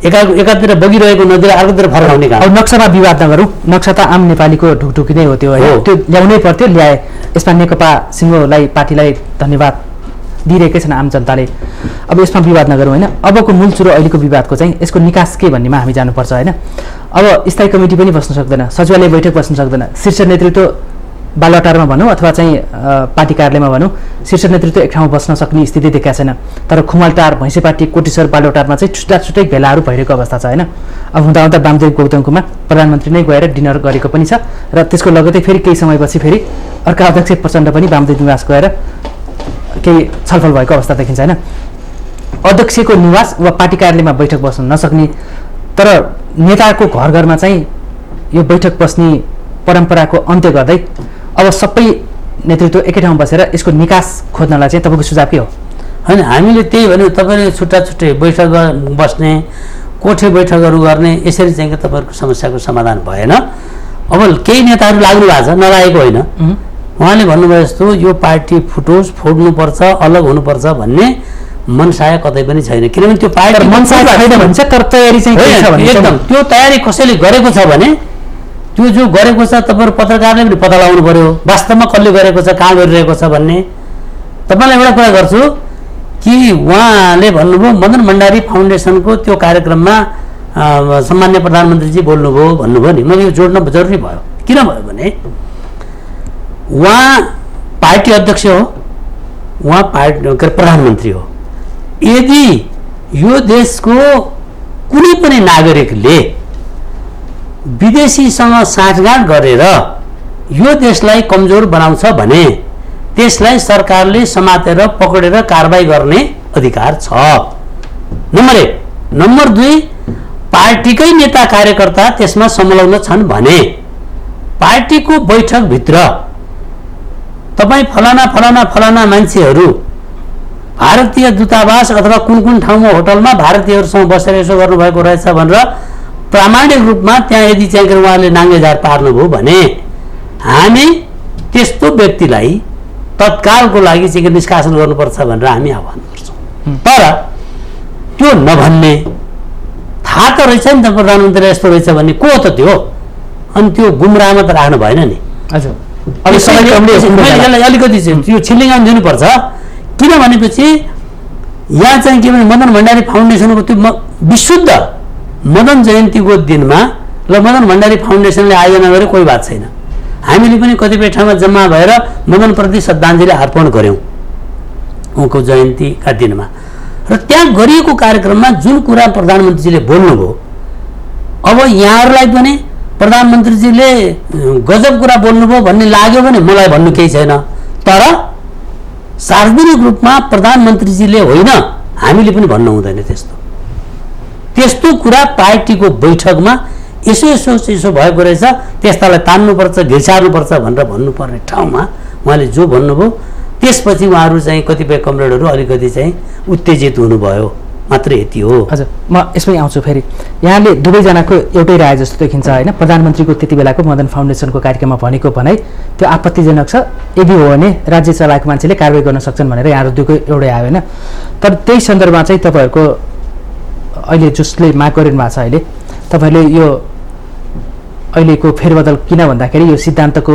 एकातिर बगिरहेको नदीलाई अर्कोतिर फर्काउने काम। अब नक्सामा विवाद नगरौँ, नक्सा त आम नेपालीको ढुकढुकी नै हो त्यो होइन, त्यो ल्याउनै पर्थ्यो, ल्याए। यसमा नेकपा सिङ्गोलाई पार्टीलाई धन्यवाद दिइरहेकै छन् आम जनताले। अब यसमा विवाद नगरौँ होइन। अबको मूल चुरो अहिलेको विवादको चाहिँ यसको निकास के भन्नेमा हामी जानुपर्छ होइन। अब स्थायी कमिटी पनि बस्न सक्दैन, सचिवालय बैठक बस्न सक्दैन, शीर्ष नेतृत्व बालुवाटारमा भनौँ अथवा चाहिँ पार्टी कार्यालयमा भनौँ, शीर्ष नेतृत्व एक ठाउँमा बस्न सक्ने स्थिति देखिएको छैन। तर खुमलटार, भैँसेपाटी, कोटेश्वर, बालुवाटारमा चाहिँ छुट्टा छुट्टै भेलाहरू भइरहेको अवस्था छ होइन। अब हुँदा हुँदा वामदेव गौतम कुमार प्रधानमन्त्री नै गएर डिनर गरेको पनि छ र त्यसको लगतै फेरि केही समयपछि फेरि अर्का अध्यक्ष प्रचण्ड पनि वामदेव निवास गएर केही छलफल भएको अवस्था देखिन्छ होइन। अध्यक्षको निवास वा पार्टी कार्यालयमा बैठक बस्न नसक्ने, तर नेताको घर घरमा चाहिँ यो बैठक बस्ने परम्पराको अन्त्य गर्दै अब सबै नेतृत्व एकै ठाउँमा बसेर यसको निकास खोज्नलाई चाहिँ तपाईँको सुझाव के हो? होइन, हामीले त्यही भन्यो, तपाईँले छुट्टा छुट्टै बैठक बस्ने, कोठे बैठकहरू गर्ने, यसरी चाहिँ तपाईँहरूको समस्याको समाधान भएन। अब केही नेताहरू लाग्नु भएको छ, नलागेको होइन। उहाँले भन्नुभयो जस्तो यो पार्टी फुटोस्, फोड्नुपर्छ, अलग हुनुपर्छ भन्ने मनसाय कतै पनि छैन। किनभने त्यो पार्टी मनसाय छैन भन्छ, तर तयारी चाहिँ एकदम त्यो तयारी कसैले गरेको छ भने त्यो जो गरेको छ तपाईँहरू पत्रकारले पनि पत्ता लगाउनु पर्यो, वास्तवमा कसले गरेको छ, कहाँ गरिरहेको छ भन्ने। तपाईँलाई एउटा कुरा गर्छु कि उहाँले भन्नुभयो मदन भण्डारी फाउन्डेसनको त्यो कार्यक्रममा सम्मान्य प्रधानमन्त्रीजी बोल्नुभयो भन्नुभयो नि, मैले यो जोड्न जरुरी भयो। किन भयो भने उहाँ पार्टी अध्यक्ष हो, उहाँ पार्टी प्रधानमन्त्री हो। यदि यो देशको कुनै पनि नागरिकले विदेशीसँग साँठगाँठ गरेर यो देशलाई कमजोर बनाउँछ भने त्यसलाई सरकारले समातेर पक्रेर कारबाही गर्ने अधिकार छ, नम्बर 1। नम्बर 2, पार्टीकै नेता कार्यकर्ता त्यसमा संलग्न छन् भने पार्टीको बैठकभित्र तपाईँ फलाना फलाना फलाना मान्छेहरू भारतीय दूतावास अथवा कुन कुन ठाउँमा होटलमा भारतीयहरूसँग बसेर यसो गर्नुभएको रहेछ भनेर प्रामाणिक रूपमा त्यहाँ यदि चाहिँ उहाँले नाङ्गेझार पार्नुभयो भने हामी त्यस्तो व्यक्तिलाई तत्कालको लागि चाहिँ निष्कासन गर्नुपर्छ भनेर हामी आह्वान गर्छौँ। तर त्यो नभन्ने थाहा त रहेछ नि त प्रधानमन्त्री यस्तो रहेछ भन्ने को त त्यो, अनि त्यो गुमराहमा त राख्नु भएन नि। हजुर अलिकति त्यो छिल्लिङाउन दिनुपर्छ। किन भनेपछि यहाँ चाहिँ के भने मदन भण्डारी फाउन्डेसनको त्यो विशुद्ध मदन जयन्तीको दिनमा ल मदन भण्डारी फाउन्डेसनले आयोजना गरे कोही बात छैन, हामीले पनि कतिपय ठाउँमा जम्मा भएर मदनप्रति श्रद्धाञ्जली अर्पण गऱ्यौँ उनको जयन्तीका दिनमा। र त्यहाँ गरिएको कार्यक्रममा जुन कुरा प्रधानमन्त्रीजीले बोल्नुभयो, अब यहाँहरूलाई पनि प्रधानमन्त्रीजीले गजब कुरा बोल्नुभयो भन्ने लाग्यो भने मलाई भन्नु केही छैन, तर सार्वजनिक रूपमा प्रधानमन्त्रीजीले होइन हामीले पनि भन्नु हुँदैन त्यस्तो कुरा पार्टीको बैठकमा यसो यसो यसो भएको रहेछ त्यस्तालाई तान्नुपर्छ घिर्सार्नुपर्छ भनेर भन्नुपर्ने ठाउँमा उहाँले जो भन्नुभयो त्यसपछि उहाँहरू चाहिँ कतिपय कमरेडहरू अलिकति चाहिँ उत्तेजित हुनुभयो, मात्र यति हो। हजुर, म यसमै आउँछु फेरि। यहाँले दुवैजनाको एउटै राय जस्तो देखिन्छ होइन, प्रधानमन्त्रीको त्यति बेलाको मदन फाउन्डेसनको कार्यक्रममा भनेको भनाइ त्यो आपत्तिजनक छ, यदि हो भने राज्य चलाएको मान्छेले कारवाही गर्न सक्छन् भनेर यहाँहरू दुईको एउटै आयो होइन। तर त्यही सन्दर्भमा चाहिँ तपाईँहरूको अहिले जसले माग गरिनु भएको छ अहिले तपाईँहरूले यो अहिलेको फेरबदल किन भन्दाखेरि यो सिद्धान्तको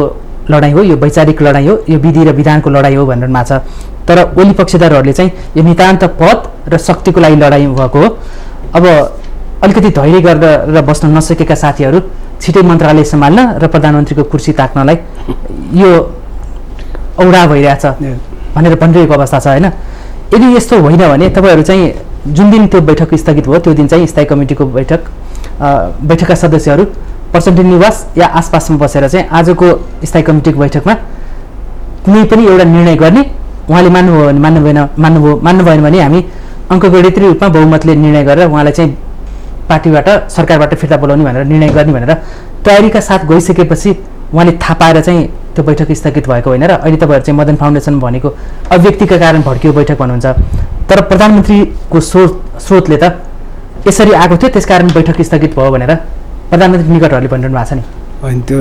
लडाइँ हो, यो वैचारिक लडाइँ हो, यो विधि र विधानको लडाइँ हो भनेर भएको छ। तर ओली पक्षधरहरूले चाहिँ यो नितान्त पद र शक्तिको लागि लडाइँ भएको हो। अब अलिकति धैर्य गरेर बस्न नसकेका साथीहरू छिटै मन्त्रालय सम्हाल्न र प्रधानमन्त्रीको कुर्सी ताक्नलाई यो औडा भइरहेछ भनेर भनिरहेको अवस्था छ होइन। यदि यस्तो होइन भने तपाईँहरू चाहिँ जुन दिन त्यो बैठक स्थगित भयो त्यो दिन चाहिँ स्थायी कमिटीको बैठकका सदस्यहरू प्रचण्ड निवास या आसपासमा बसेर चाहिँ आजको स्थायी कमिटीको बैठकमा कुनै पनि एउटा निर्णय गर्ने, उहाँले मान्नुभयो भने मान्नु भएन भने हामी अङ्कगणितीय रूपमा बहुमतले निर्णय गरेर उहाँलाई चाहिँ पार्टीबाट सरकारबाट फिर्ता बोलाउने भनेर निर्णय गर्ने भनेर तयारीका साथ गइसकेपछि उहाँले थाहा पाएर चाहिँ त्यो बैठक स्थगित भएको होइन। र अहिले तपाईँहरू चाहिँ मदन फाउन्डेसन भनेको अव्यक्तिका कारण भड्कियो बैठक भन्नुहुन्छ, तर प्रधानमन्त्रीको स्रोतले त यसरी आएको थियो त्यसकारण बैठक स्थगित भयो भनेर प्रधानमन्त्री निकटहरूले भनिरहनु भएको छ नि। होइन, त्यो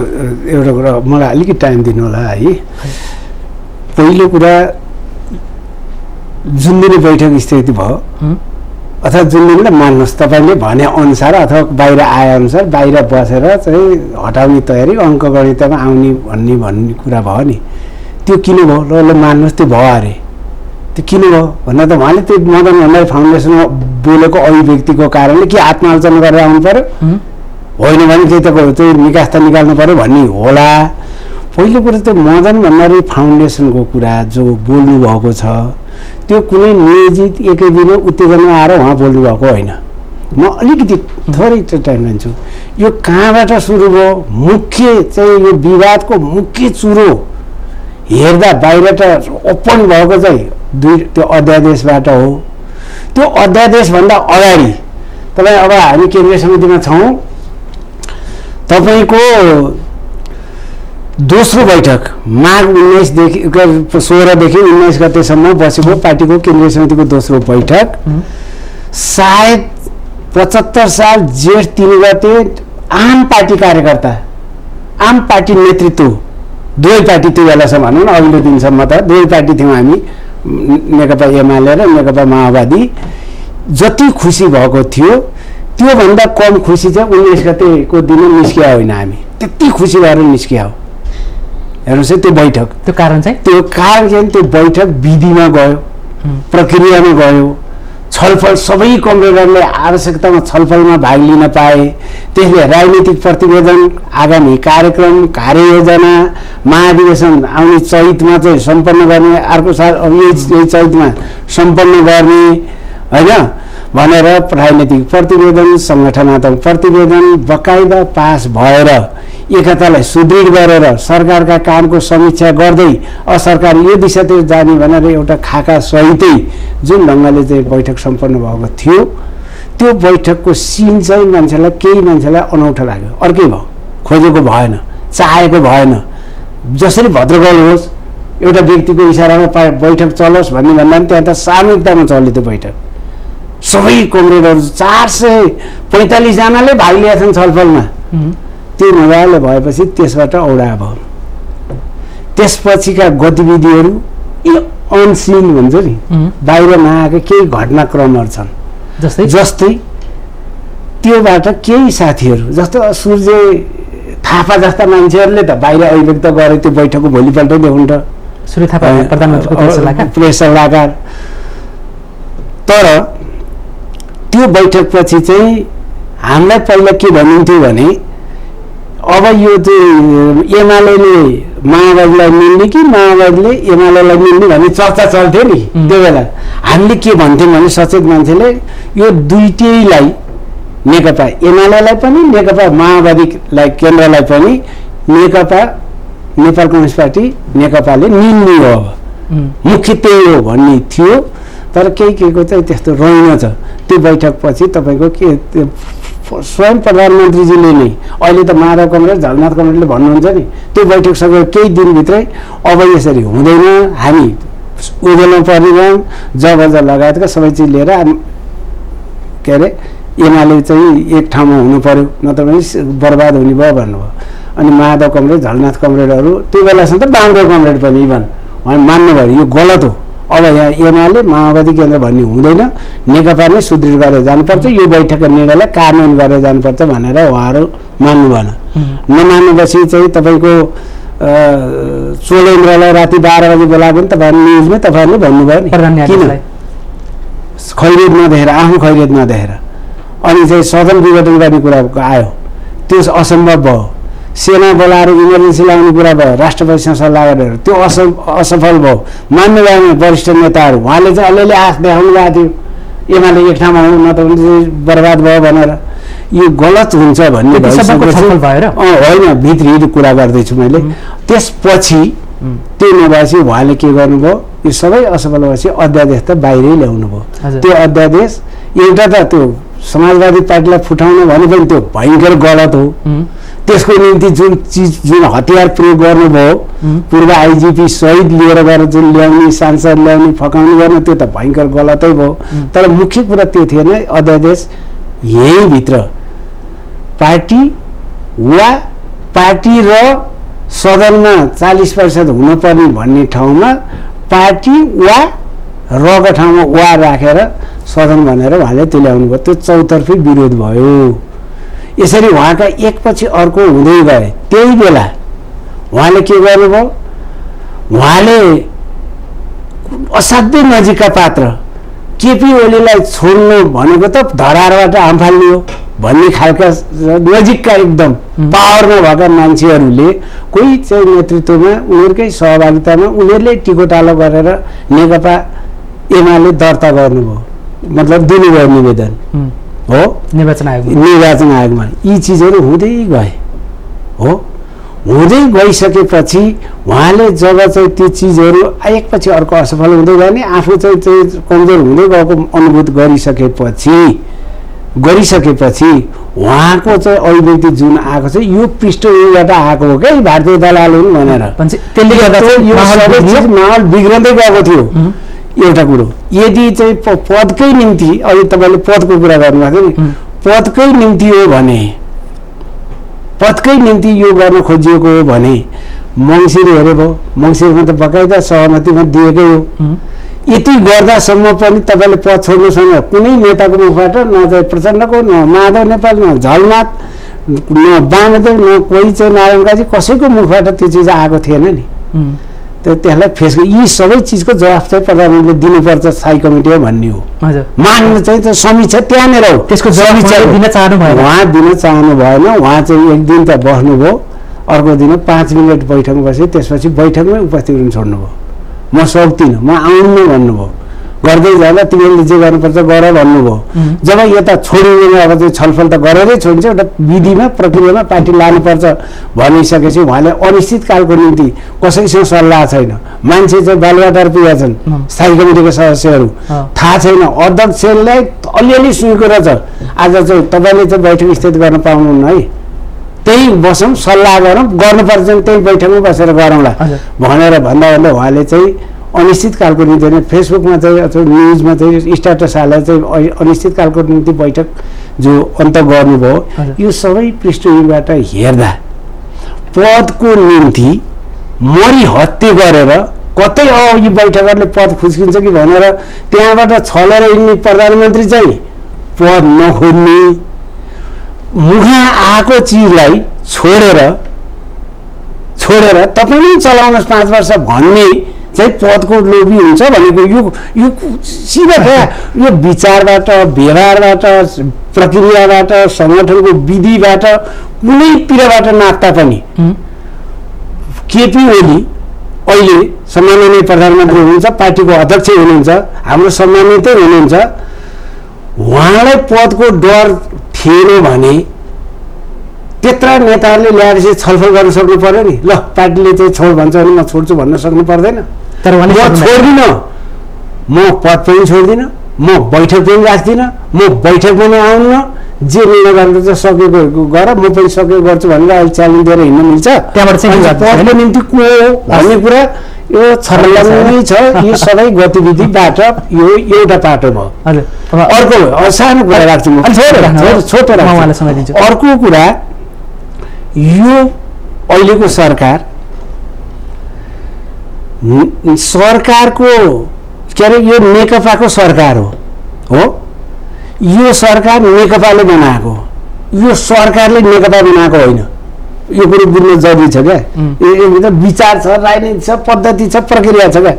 एउटा कुरा मलाई अलिकति टाइम दिनु होला है। पहिलो कुरा जुन दिन बैठक स्थगित भयो अथवा जुन दिनलाई मान्नुहोस् तपाईँले भने अनुसार अथवा बाहिर आए अनुसार बाहिर बसेर चाहिँ हटाउने तयारी अङ्कगणितमा आउने भन्ने कुरा भयो नि, त्यो किन भयो? ल मान्नुहोस् त्यो भयो अरे, त्यो किन भयो भन्दा त उहाँले त्यो मदन भण्डारी फाउन्डेसनमा बोलेको अभिव्यक्तिको कारणले के आत्मालोचना गरेर आउनु पर्यो, होइन भने त्यो निकास त निकाल्नु पर्यो भन्ने होला। पहिलो कुरा त मदन भण्डारी फाउन्डेसनको कुरा जो बोल्नु भएको छ त्यो कुनै नियोजित एकै दिन उत्तेजना आएर उहाँ बोल्नु भएको होइन। म अलिकति थोरै टाइम लिन्छु। यो कहाँबाट सुरु भयो? मुख्य चाहिँ यो विवादको मुख्य चुरो हेर्दा बाहिर त ओपन भएको चाहिँ त्यो अध्यादेशबाट हो। त्यो अध्यादेशभन्दा अगाडि तपाईँ अब हामी केन्द्रीय समितिमा छौँ, तपाईँको दोस्रो बैठक माघ 16देखि 19 गतेसम्म बसेको पार्टीको केन्द्रीय समितिको दोस्रो बैठक सायद 75 साल जेठ 3 गते आम पार्टी कार्यकर्ता, आम पार्टी नेतृत्व दुवै पार्टी त्यो बेलासम्म भनौँ न, अघिल्लो दिनसम्म त दुवै पार्टी थियौँ हामी, नेकपा एमाले र नेकपा माओवादी। जति खुसी भएको थियो त्योभन्दा कम खुसी चाहिँ 19 गतेको दिन निस्किया होइन, हामी त्यति खुसी भएर निस्किया हो। हेर्नुहोस् है त्यो बैठक, त्यो कारण चाहिँ त्यो बैठक विधिमा गयो, प्रक्रियामा गयो, छलफल सबै कमरेडरले आवश्यकतामा छलफलमा भाग लिन पाए। त्यसले राजनीतिक प्रतिवेदन, आगामी कार्यक्रम, कार्ययोजना, महाधिवेशन आउने चैतमा चाहिँ सम्पन्न गर्ने, अर्को साल यही चैतमा सम्पन्न गर्ने होइन भनेर राजनीतिक प्रतिवेदन, सङ्गठनात्मक प्रतिवेदन बकाइदा पास भएर एकतालाई सुदृढ गरेर सरकारका कामको समीक्षा गर्दै सरकार यो दिशातिर जाने भनेर एउटा खाका सहितै जुन ढङ्गले चाहिँ बैठक सम्पन्न भएको थियो त्यो बैठकको सिन चाहिँ मान्छेलाई केही मान्छेलाई अनौठो लाग्यो, अर्कै भयो, खोजेको भएन, चाहेको भएन। जसरी भद्रगोल होस् एउटा व्यक्तिको इसारामा बैठक चलोस् भन्ने भन्दा पनि त्यहाँ त सामूहिकतामा चल्यो त्यो बैठक। सबै कमरेडहरू 445 जनाले भाग लिएका छन् छलफलमा। त्यो मजाले भएपछि त्यसबाट औडा भयो। त्यसपछिका गतिविधिहरू यी अनसिन भन्छ नि, बाहिर नआएका केही घटनाक्रमहरू छन्। जस्तै त्योबाट केही साथीहरू जस्तो सूर्य थापा जस्ता मान्छेहरूले त बाहिर अभिव्यक्त गरे त्यो बैठकको भोलिपल्ट देख्नु त सूर्य थापा प्रधानमन्त्रीको प्रेस सल्लाहकार। तर त्यो बैठकपछि चाहिँ हामीलाई पहिला के भनिन्थ्यो भने अब यो चाहिँ एमालेले माओवादीलाई मिल्ने कि माओवादीले एमालेलाई मिल्ने भन्ने चर्चा चल्थ्यो नि त्यो बेला। हामीले के भन्थ्यौँ भने सचेत मान्छेले यो दुईटैलाई नेकपा एमालेलाई पनि नेकपा माओवादीलाई केन्द्रलाई पनि नेकपा नेपाल कम्युनिस्ट पार्टी नेकपाले मिल्ने हो, अब मुख्य त्यही हो भन्ने थियो। तर केहीको चाहिँ त्यस्तो रहेनछ। त्यो बैठकपछि तपाईँको के स्वयं प्रधानमन्त्रीजीले नै अहिले त माधव कमरेड झलनाथ कमरेडले भन्नुहुन्छ नि त्यो बैठक सकेर केही दिनभित्रै अब यसरी हुँदैन, हामी उदेलमा पर्ने जबज लगायतका सबै चिज लिएर के अरे एमाले चाहिँ एक ठाउँमा हुनु पर्यो, नत्र पनि बर्बाद हुने भयो भन्नुभयो। अनि माधव कमरेड झलनाथ कमरेडहरू त्यो बेलासम्म त बाङ्गो कमरेड पनि इभन मान्नुभयो यो गलत हो, अब यहाँ एमाले माओवादी केन्द्र भन्ने हुँदैन, नेकपा नै सुदृढ गरेर जानुपर्छ, यो बैठकको निर्णयलाई कार्यान्वयन गरेर जानुपर्छ भनेर उहाँहरू मान्नु भएन। नमानेपछि चाहिँ तपाईँको चोलेन्द्रलाई राति 12 बजी बोलाएको पनि तपाईँहरू न्युजमै तपाईँहरूले भन्नुभयो नि किन खैरियत नदेखेर, आफ्नो खैरियत नदेखेर। अनि चाहिँ सदन विघटन गर्ने कुरा आयो, त्यो असम्भव भयो। सेना बोलाएर इमर्जेन्सी लाउने कुरा भयो, राष्ट्रपतिसँग सल्लाह गरेर त्यो असफल भयो। मान्नु भएन वरिष्ठ नेताहरू, उहाँले चाहिँ अलिअलि आँख देखाउनु भएको थियो एमाले एक ठाउँमा हुनु नत्र भने बर्बाद भयो भनेर। यो गलत हुन्छ भन्ने होइन, भित्री कुरा गर्दैछु मैले। त्यसपछि त्यो नभएपछि उहाँले के गर्नुभयो, यो सबै असफल भएपछि अध्यादेश त बाहिरै ल्याउनु भयो। त्यो अध्यादेश एउटा त त्यो समाजवादी पार्टीलाई फुटाउन भने पनि त्यो भयङ्कर गलत हो। त्यसको निम्ति जुन हतियार प्रयोग गर्नुभयो, पूर्व आइजिपी सहित लिएर गएर जुन ल्याउने सांसद ल्याउने फकाउने गर्ने त्यो त भयङ्कर गलतै भयो। तर मुख्य कुरा त्यो थिएन, अध्यादेश यहीँभित्र पार्टी वा पार्टी र सदनमा 40% हुनुपर्ने भन्ने ठाउँमा पार्टी वा रको ठाउँमा वा राखेर सदन भनेर उहाँले त्यो ल्याउनु भयो। त्यो चौतर्फी विरोध भयो। यसरी उहाँका एकपछि अर्को हुँदै गए। त्यही बेला उहाँले के गर्नुभयो, उहाँले असाध्यै नजिकका पात्र केपी ओलीलाई छोड्नु भनेको त धरारबाट आम्फाल्ने हो भन्ने खालका नजिकका एकदम पावरमा भएका मान्छेहरूले कोही चाहिँ नेतृत्वमा उनीहरूकै सहभागितामा उनीहरूले टिकोटालो गरेर नेकपा एमाले दर्ता गर्नुभयो, मतलब दिनुभयो निवेदन हो निर्वाचन आयोगमा। यी चिजहरू हुँदै गए हो। हुँदै गइसकेपछि उहाँले जब चाहिँ त्यो चिजहरू एकपछि अर्को असफल हुँदै गयो नि, आफू चाहिँ कमजोर हुँदै गएको अनुभूत गरिसकेपछि उहाँको चाहिँ अभिव्यक्ति जुन आएको छ यो पृष्ठभूमिबाट आएको हो क्या भारतीय दलालहरू भनेर। त्यसले गर्दा चाहिँ माहौल बिग्रँदै गएको थियो। एउटा कुरो यदि चाहिँ पदकै निम्ति, अहिले तपाईँले पदको कुरा गर्नुभएको थियो नि, पदकै निम्ति हो भने, पदकै निम्ति यो गर्न खोजिएको हो भने मङ्सिर हेरे भयो, मङ्सिरमा त बकाइदा सहमतिमा दिएकै हो। यति गर्दासम्म पनि तपाईँले पद छोड्नुसँग कुनै नेताको मुखबाट न चाहिँ प्रचण्डको, न माधव नेपाल, न झलनाथ, न वामदेव, न कोही चाहिँ नारायण काजी, कसैको मुखबाट त्यो चिज आएको थिएन नि। त्यसलाई फेस यी सबै चिजको जवाफ चाहिँ प्रधानमन्त्रीले दिनुपर्छ, स्थायी कमिटी हो भन्ने हो। मान्नु चाहिँ त्यो समीक्षा त्यहाँनिर हो। त्यसको समीक्षा दिन चाहनु भएन, उहाँ दिन चाहनु भएन। उहाँ चाहिँ एक दिन त बस्नुभयो, अर्को दिन 5 मिनट बैठकमा बसे, त्यसपछि बैठकमै उपस्थित हुन छोड्नुभयो। म सक्दिनँ, म आउनु भन्नुभयो। गर्दै जाँदा तिमीहरूले जे गर्नुपर्छ गर भन्नुभयो। जब यता छोडिँदैन अब त्यो छलफल त गरेरै छोडिन्छ, एउटा विधिमा प्रक्रियामा पार्टी लानुपर्छ भनिसकेपछि उहाँले अनिश्चितकालको निम्ति कसैसँग सल्लाह छैन, मान्छे चाहिँ बालुवाटार पुगेका छन् स्थायी कमिटीका सदस्यहरू, थाहा छैन, अध्यक्षलाई अलिअलि सुनेको रहेछ। आज चाहिँ तपाईँले चाहिँ बैठक स्थित गर्न पाउनुहुन्न है, त्यही बसौँ सल्लाह गरौँ, गर्नुपर्छ भने त्यही बैठकमा बसेर गरौँला भनेर भन्दा भन्दा उहाँले चाहिँ अनिश्चितकालको निम्ति नै फेसबुकमा चाहिँ अथवा न्युजमा चाहिँ स्ट्याटस हालेर चाहिँ अनिश्चितकालको निम्ति बैठक जो अन्त गर्नुभयो। यो सबै पृष्ठभूमिबाट हेर्दा पदको निम्ति मरि हत्या गरेर कतै यो बैठकहरूले पद खुस्किन्छ कि भनेर त्यहाँबाट छलेर हिँड्ने प्रधानमन्त्री चाहिँ पद नखोज्ने, मुखमा आएको चिजलाई छोडेर तपाईँ नै चलाउनुहोस् 5 वर्ष भन्ने चाहिँ पदको लोभी हुन्छ भनेको यो सिधा क्या यो विचारबाट, व्यवहारबाट, प्रक्रियाबाट, सङ्गठनको विधिबाट कुनैतिरबाट नाप्दा पनि केपी ओली अहिले सम्माननीय प्रधानमन्त्री हुनुहुन्छ, पार्टीको अध्यक्ष हुनुहुन्छ, हाम्रो सम्मानितै हुनुहुन्छ। उहाँलाई पदको डर थिएन भने त्यत्रा नेताहरूले ल्याएर चाहिँ छलफल गर्न सक्नु पर्यो नि। ल पार्टीले चाहिँ छोड भन्छ भने म छोड्छु भन्न सक्नु पर्दैन। तर म छोड्दिनँ, म पद पनि छोड्दिनँ, म बैठक पनि राख्दिनँ, म बैठक पनि आउन्न, जे निर्णय गर्नु त सकेको गर, म पनि सकेको गर्छु भनेर अहिले च्यालेन्ज दिएर हिँड्न मिल्छ। पदको निम्ति को हो भन्ने कुरा यो छलफलै छ। यो सबै गतिविधिबाट यो एउटा पाटो भयो। अर्को सानो कुरा राख्छु म, छोटो राख्छु। अर्को कुरा यो अहिलेको सरकारको के अरे यो नेकपाको सरकार हो। यो सरकार नेकपाले बनाएको, यो सरकारले नेकपा बनाएको होइन। यो कुरो बुझ्न जरुरी छ क्या। यो विचार छ, राजनीति छ, पद्धति छ, प्रक्रिया छ क्या।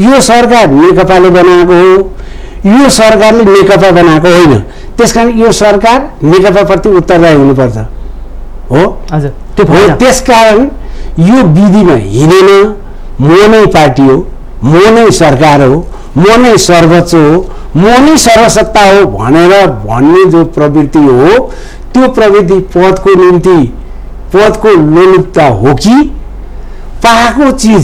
यो सरकार नेकपाले बनाएको हो, यो सरकारले नेकपा बनाएको होइन। त्यसकारण यो सरकार नेकपाप्रति उत्तरदायी हुनुपर्छ हो। त्यसकारण यो विधिमा हिँडेन। म नै पार्टी हो, म नै सरकार हो, म नै सर्वोच्च हो, म नै सर्वसत्ता हो भनेर भन्ने जो प्रवृत्ति हो, त्यो प्रवृत्ति पदको निम्ति पदको लोलुपता हो कि पाएको चिज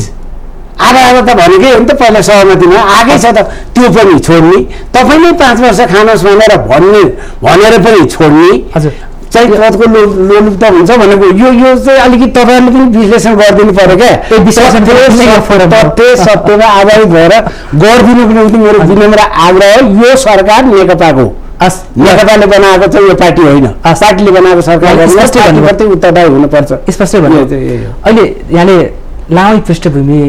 आधा त भनेकै हो नि त पहिला सहमतिमा आएकै छ त त्यो पनि छोड्ने, तपाईँ नै 5 वर्ष खानुहोस् भनेर भनेर पनि छोड्ने चाहिँ पदको लोलुपता हुन्छ भनेको यो चाहिँ अलिकति तपाईँहरूले पनि विश्लेषण गरिदिनु पर्यो क्या। तथ्य सत्यमा आधारित भएर गरिदिनुको निम्ति मेरो विनम्र आग्रह हो। यो सरकार नेकपाको, नेकपाले बनाएको चाहिँ यो पार्टी होइन, पार्टीले बनाएको सरकारप्रति उत्तरदायी हुनुपर्छ। स्पष्टै भन्नु। अहिले यहाँले लामो पृष्ठभूमि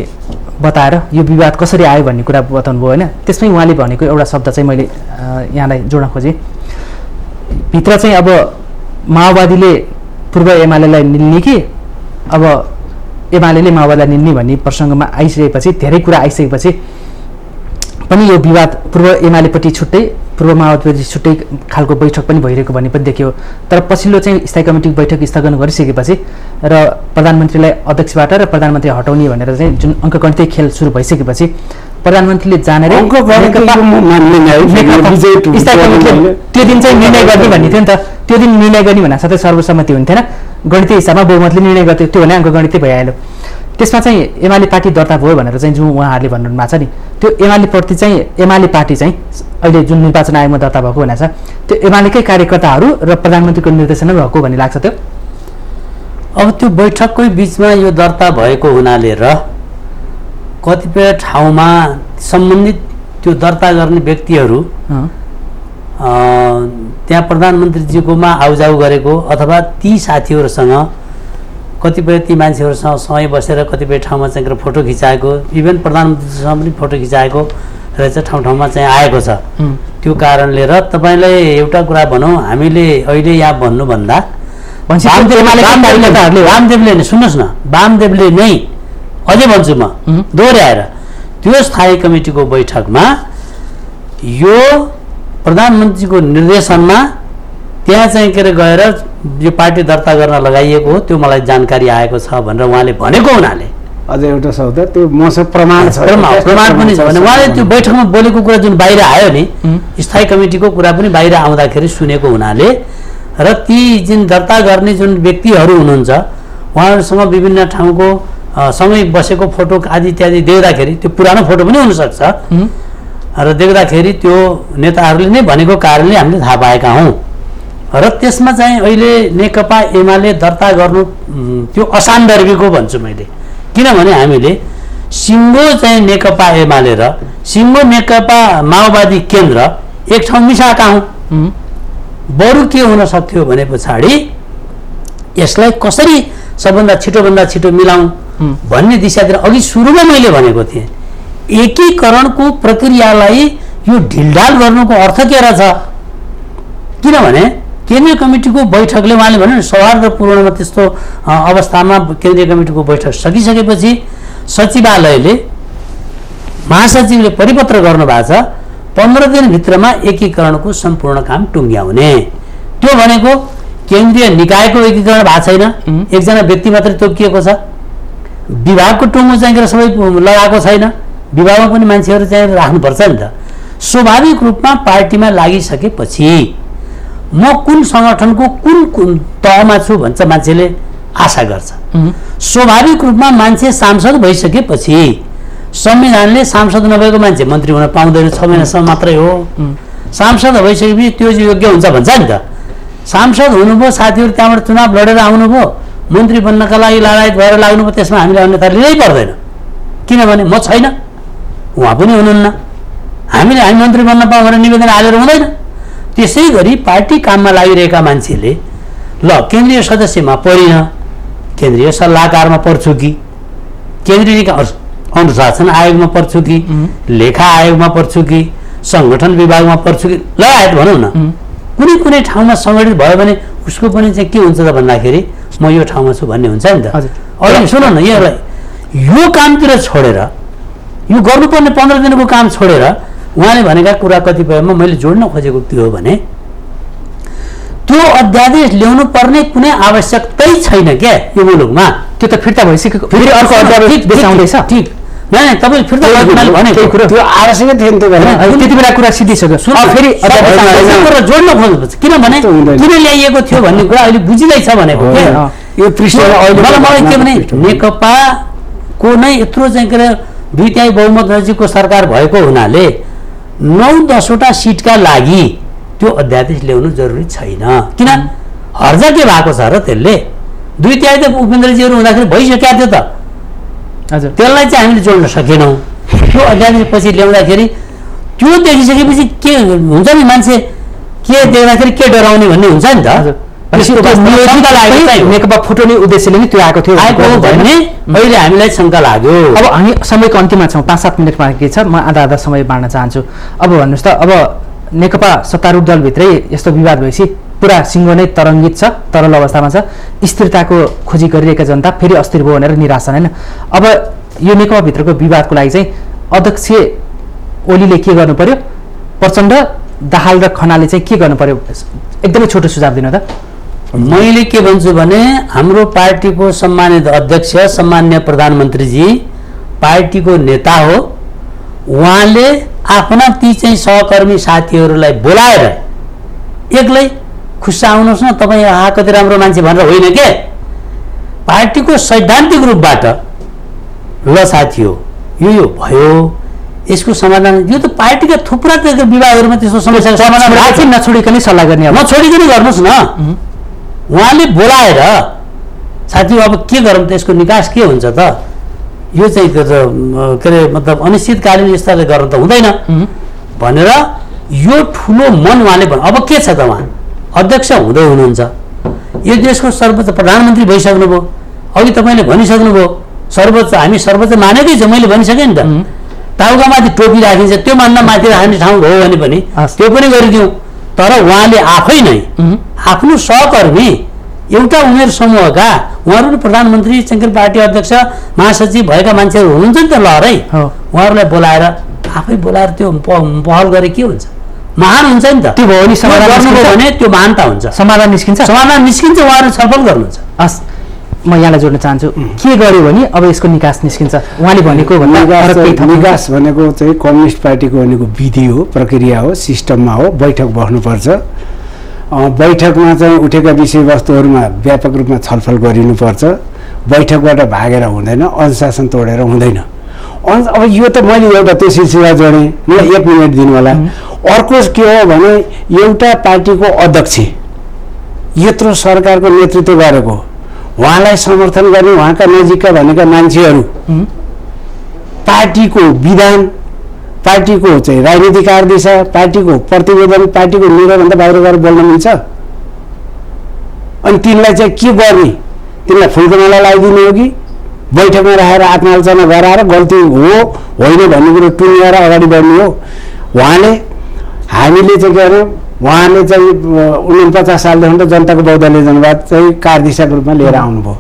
बताएर यो विवाद कसरी आयो भन्ने कुरा बताउनु भयो होइन। त्यसमै उहाँले भनेको एउटा शब्द चाहिँ मैले यहाँलाई जोड्न खोजेँ। भित्र चाहिँ अब माओवादीले पूर्व एमालेलाई निल्ने कि अब एमाले माओवादीलाई निल्ने भन्ने प्रसङ्गमा आइसकेपछि, धेरै कुरा आइसकेपछि पनि यो विवाद पूर्व एमालेपट्टि छुट्टै, पूर्व माओवादीपट्टि छुट्टै खालको बैठक पनि भइरहेको भन्ने पनि देखियो। तर पछिल्लो चाहिँ स्थायी कमिटी बैठक स्थगन गरिसकेपछि र प्रधानमन्त्रीलाई अध्यक्षबाट र प्रधानमन्त्री हटाउने भनेर चाहिँ जुन अङ्कगणितीय खेल सुरु भइसकेपछि प्रधानमन्त्रीले जानेर त्यो दिन चाहिँ निर्णय गर्ने भन्ने थियो नि त। त्यो दिन निर्णय गर्ने भन्दा साथै सर्वसम्मति हुन्थेन, गणितीय हिसाबमा बहुमतले निर्णय गर्थ्यो, त्यो भने अङ्कगणितै भइहाल्यो। त्यसमा चाहिँ एमाले पार्टी दर्ता भयो भनेर चाहिँ जुन उहाँहरूले भन्नु भएको छ नि, त्यो एमालेप्रति चाहिँ एमाले पार्टी चाहिँ अहिले जुन निर्वाचन आयोगमा दर्ता भएको भनेको छ त्यो एमालेकै कार्यकर्ताहरू र प्रधानमन्त्रीको निर्देशनमा भएको भन्ने लाग्छ। त्यो अब त्यो बैठककै बिचमा यो दर्ता भएको हुनाले र कतिपय ठाउँमा सम्बन्धित त्यो दर्ता गर्ने व्यक्तिहरू त्यहाँ प्रधानमन्त्रीजीकोमा आउजाउ गरेको अथवा ती साथीहरूसँग कतिपय ती मान्छेहरूसँग सँगै बसेर कतिपय ठाउँमा चाहिँ फोटो खिचाएको, इभन प्रधानमन्त्रीसँग पनि फोटो खिचाएको रहेछ, ठाउँ ठाउँमा चाहिँ आएको छ। त्यो कारणले र तपाईँलाई एउटा कुरा भनौँ, हामीले अहिले यहाँ भन्नुभन्दा वामदेवले नै सुन्नुहोस् न, वामदेवले नै अझै भन्छु म दोहोऱ्याएर त्यो स्थायी कमिटीको बैठकमा यो प्रधानमन्त्रीको निर्देशनमा त्यहाँ चाहिँ के अरे गएर यो पार्टी दर्ता गर्न लगाइएको हो, त्यो मलाई जानकारी आएको छ भनेर उहाँले भनेको हुनाले अझ एउटा शब्द त्यो मसँग प्रमाण छ प्रमाण पनि छ भने उहाँले त्यो बैठकमा बोलेको कुरा जुन बाहिर आयो नि स्थायी कमिटीको कुरा पनि बाहिर आउँदाखेरि सुनेको हुनाले र ती जुन दर्ता गर्ने जुन व्यक्तिहरू हुनुहुन्छ उहाँहरूसँग विभिन्न ठाउँको सँगै बसेको फोटो आदि इत्यादि देख्दाखेरि त्यो पुरानो फोटो पनि हुनसक्छ र देख्दाखेरि त्यो नेताहरूले नै भनेको कारणले हामीले थाहा पाएका हौँ र त्यसमा चाहिँ अहिले नेकपा एमाले दर्ता गर्नु त्यो असान्दर्भिक हो भन्छु मैले किनभने हामीले सिङ्गो चाहिँ नेकपा एमाले र सिङ्गो नेकपा माओवादी केन्द्र एक ठाउँ मिसाएका हौँ बरु के हुन सक्थ्यो भने पछाडि यसलाई कसरी सबभन्दा छिटो मिलाउँ भन्ने दिशातिर अघि सुरुमा मैले भनेको थिएँ एकीकरणको प्रक्रियालाई यो ढिलढाल गर्नुको अर्थ के रहेछ किनभने केन्द्रीय कमिटीको बैठकले उहाँले भन्नु सौहार्दपूर्णमा त्यस्तो अवस्थामा केन्द्रीय कमिटीको बैठक सकिसकेपछि सचिवालयले महासचिवले परिपत्र गर्नुभएको छ 15 दिनभित्रमा एकीकरणको सम्पूर्ण काम टुङ्ग्याउने त्यो भनेको केन्द्रीय निकायको एकीकरण भएको छैन एकजना व्यक्ति मात्रै तोकिएको छ विभागको टुङ्गो चाहिँ सबै लगाएको छैन विभागमा पनि मान्छेहरू चाहिँ राख्नुपर्छ नि त स्वाभाविक रूपमा पार्टीमा लागिसकेपछि म कुन सङ्गठनको कुन तहमा छु भन्छ मान्छेले आशा गर्छ स्वाभाविक रूपमा मान्छे सांसद भइसकेपछि संविधानले सांसद नभएको मान्छे मन्त्री हुन पाउँदैन 6 महिनासम्म मात्रै हो सांसद भइसकेपछि त्यो योग्य हुन्छ भन्छ नि त सांसद हुनुभयो साथीहरू त्यहाँबाट चुनाव लडेर आउनुभयो मन्त्री बन्नका लागि लडायत भएर लाग्नुभयो त्यसमा हामीले अन्यथा लिनै पर्दैन किनभने म छैन उहाँ पनि हुनुहुन्न हामी मन्त्री बन्न पाऊँ भनेर निवेदन हालेर हुँदैन त्यसै गरी पार्टी काममा लागिरहेका मान्छेले ल केन्द्रीय सदस्यमा परिन केन्द्रीय सल्लाहकारमा पर्छु कि केन्द्रीय अनुशासन आयोगमा पर्छु कि लेखा आयोगमा पर्छु कि सङ्गठन विभागमा पर्छु कि लगायत भनौँ न कुनै ठाउँमा सङ्गठित भयो भने उसको पनि चाहिँ के हुन्छ त भन्दाखेरि म यो ठाउँमा छु भन्ने हुन्छ नि त अहिले सुन न यो कामतिर छोडेर यो गर्नुपर्ने 15 दिनको काम छोडेर उहाँले भनेका कुरा कतिपयमा मैले जोड्न खोजेको के हो भने त्यो अध्यादेश ल्याउनु पर्ने कुनै आवश्यकतै छैन क्या यो मुलुकमा त्यो त फिर्ता भइसकेको फेरि अर्को अध्यादेश आउँदैछ ठिक होइन तपाईले फिर्ता गर्नाले भनेको त्यो आवश्यकै थिएन त्यो त्यति बेला कुरा सिद्धिसक्यो फेरि जोड्न खोज्नुपर्छ किनभने किन ल्याइएको थियो भन्ने कुरा अहिले बुझिँदैछ भनेको यो पृष्ठमा मलाई के भने नेकपाको नै यत्रो चाहिँ के अरे 2/3 बहुमत नजिकको सरकार भएको हुनाले 9-10 वटा सिटका लागि त्यो अध्यादेश ल्याउनु जरुरी छैन किन हर्जा के भएको छ र त्यसले 2/3 त उपेन्द्रजीहरू हुँदाखेरि भइसकेको थियो त हजुर त्यसलाई चाहिँ हामीले जोड्न सकेनौँ त्यो अध्यादेश पछि ल्याउँदाखेरि त्यो देखिसकेपछि के हुन्छ नि मान्छे के देख्दाखेरि के डराउने भन्ने हुन्छ नि त नेकपा फुटाउने उद्देश्यले नै त्यो आएको थियो भन्ने अहिले हामीलाई शङ्का लाग्यो अब हामी समयको अन्तिममा छौँ 5-7 मिनट बाँकी छ म आधा समय बाँड्न चाहन्छु अब भन्नुहोस् त अब नेकपा सत्तारूढ दलभित्रै यस्तो विवाद भएपछि पुरा सिङ्गो नै तरङ्गित छ तरल अवस्थामा छ स्थिरताको खोजी गरिरहेका जनता फेरि अस्थिर भयो भनेर निराश होइन अब यो नेकपा भित्रको विवादको लागि चाहिँ अध्यक्ष ओलीले के गर्नु पर्यो प्रचण्ड दाहाल र खनाले चाहिँ के गर्नु पर्यो एकदमै छोटो सुझाव दिनु त मैले के भन्छु भने हाम्रो पार्टीको सम्मानित अध्यक्ष सम्मान्य प्रधानमन्त्रीजी पार्टीको नेता हो उहाँले आफ्ना ती चाहिँ सहकर्मी साथीहरूलाई बोलाएर एक्लै खुस्सा आउनुहोस् न तपाईँ यहाँ कति राम्रो मान्छे भनेर होइन के पार्टीको सैद्धान्तिक रूपबाट ल साथी हो यो भयो यसको समाधान यो त पार्टीका थुप्रा विभागहरूमा त्यस्तो समस्याको समाधान नछोडिकन सल्लाह गर्ने नछोडिकन गर्नुहोस् न उहाँले बोलाएर साथी अब के गरौँ त यसको निकास के हुन्छ त यो चाहिँ के अरे मतलब अनिश्चितकालीन स्तरले गर्नु त हुँदैन भनेर यो ठुलो मन उहाँले अब के छ त उहाँ अध्यक्ष हुँदै हुनुहुन्छ यो देशको सर्वोच्च प्रधानमन्त्री भइसक्नुभयो अघि तपाईँले भनिसक्नुभयो सर्वोच्च हामी सर्वोच्च मानेकै छ मैले भनिसकेँ नि त टाउकामाथि टोपी राखिन्छ त्यो मान्न माथि राख्ने ठाउँ हो भने पनि त्यो पनि गरिदिउँ तर उहाँले आफै नै आफ्नो सहकर्मी एउटा उमेर समूहका उहाँहरू प्रधानमन्त्री शङ्कर पार्टी अध्यक्ष महासचिव भएका मान्छेहरू हुनुहुन्छ नि त लहरै उहाँहरूलाई बोलाएर आफै बोलाएर त्यो पहल गरे के हुन्छ महान हुन्छ नि त त्यो भयो नि समाधान भने त्यो महानता हुन्छ समाधान निस्किन्छ उहाँहरू छलफल गर्नुहुन्छ हस् म यहाँलाई जोड्न चाहन्छु के गर्यो भने अब यसको निकास निस्किन्छ उहाँले भनेको भन्दा अरू केही थप्नुहुन्छ? निकास भनेको चाहिँ कम्युनिस्ट पार्टीको भनेको विधि हो, प्रक्रिया हो, सिस्टममा हो। बैठक बस्नुपर्छ, बैठकमा चाहिँ उठेका विषयवस्तुहरूमा व्यापक रूपमा छलफल गरिनुपर्छ। बैठकबाट भागेर हुँदैन, अनुशासन तोडेर हुँदैन। अब यो त मैले एउटा त्यो सिलसिला जोडेँ, मलाई 1 मिनट दिनु होला। अर्को के हो भने एउटा पार्टीको अध्यक्ष यत्रो सरकारको नेतृत्व गरेको, उहाँलाई समर्थन गर्ने उहाँका नजिकका भनेका मान्छेहरू पार्टीको विधान, पार्टीको चाहिँ राजनीतिक कार्यदिशा, पार्टीको प्रतिवेदन, पार्टीको निर्णयभन्दा बाहिर गएर बोल्न मिल्छ? अनि तिनलाई चाहिँ के गर्ने? तिनलाई फुलको माला लगाइदिने हो कि बैठकमा राखेर आत्मालोचना गराएर गल्ती हो होइन भन्ने कुरो टुङ्गाएर अगाडि बढ्ने हो? हामीले चाहिँ के अरे उहाँले चाहिँ 49 सालदेखि त जनताको बहुदलीय जनवाद चाहिँ कार्यदिशाको रूपमा लिएर आउनुभयो।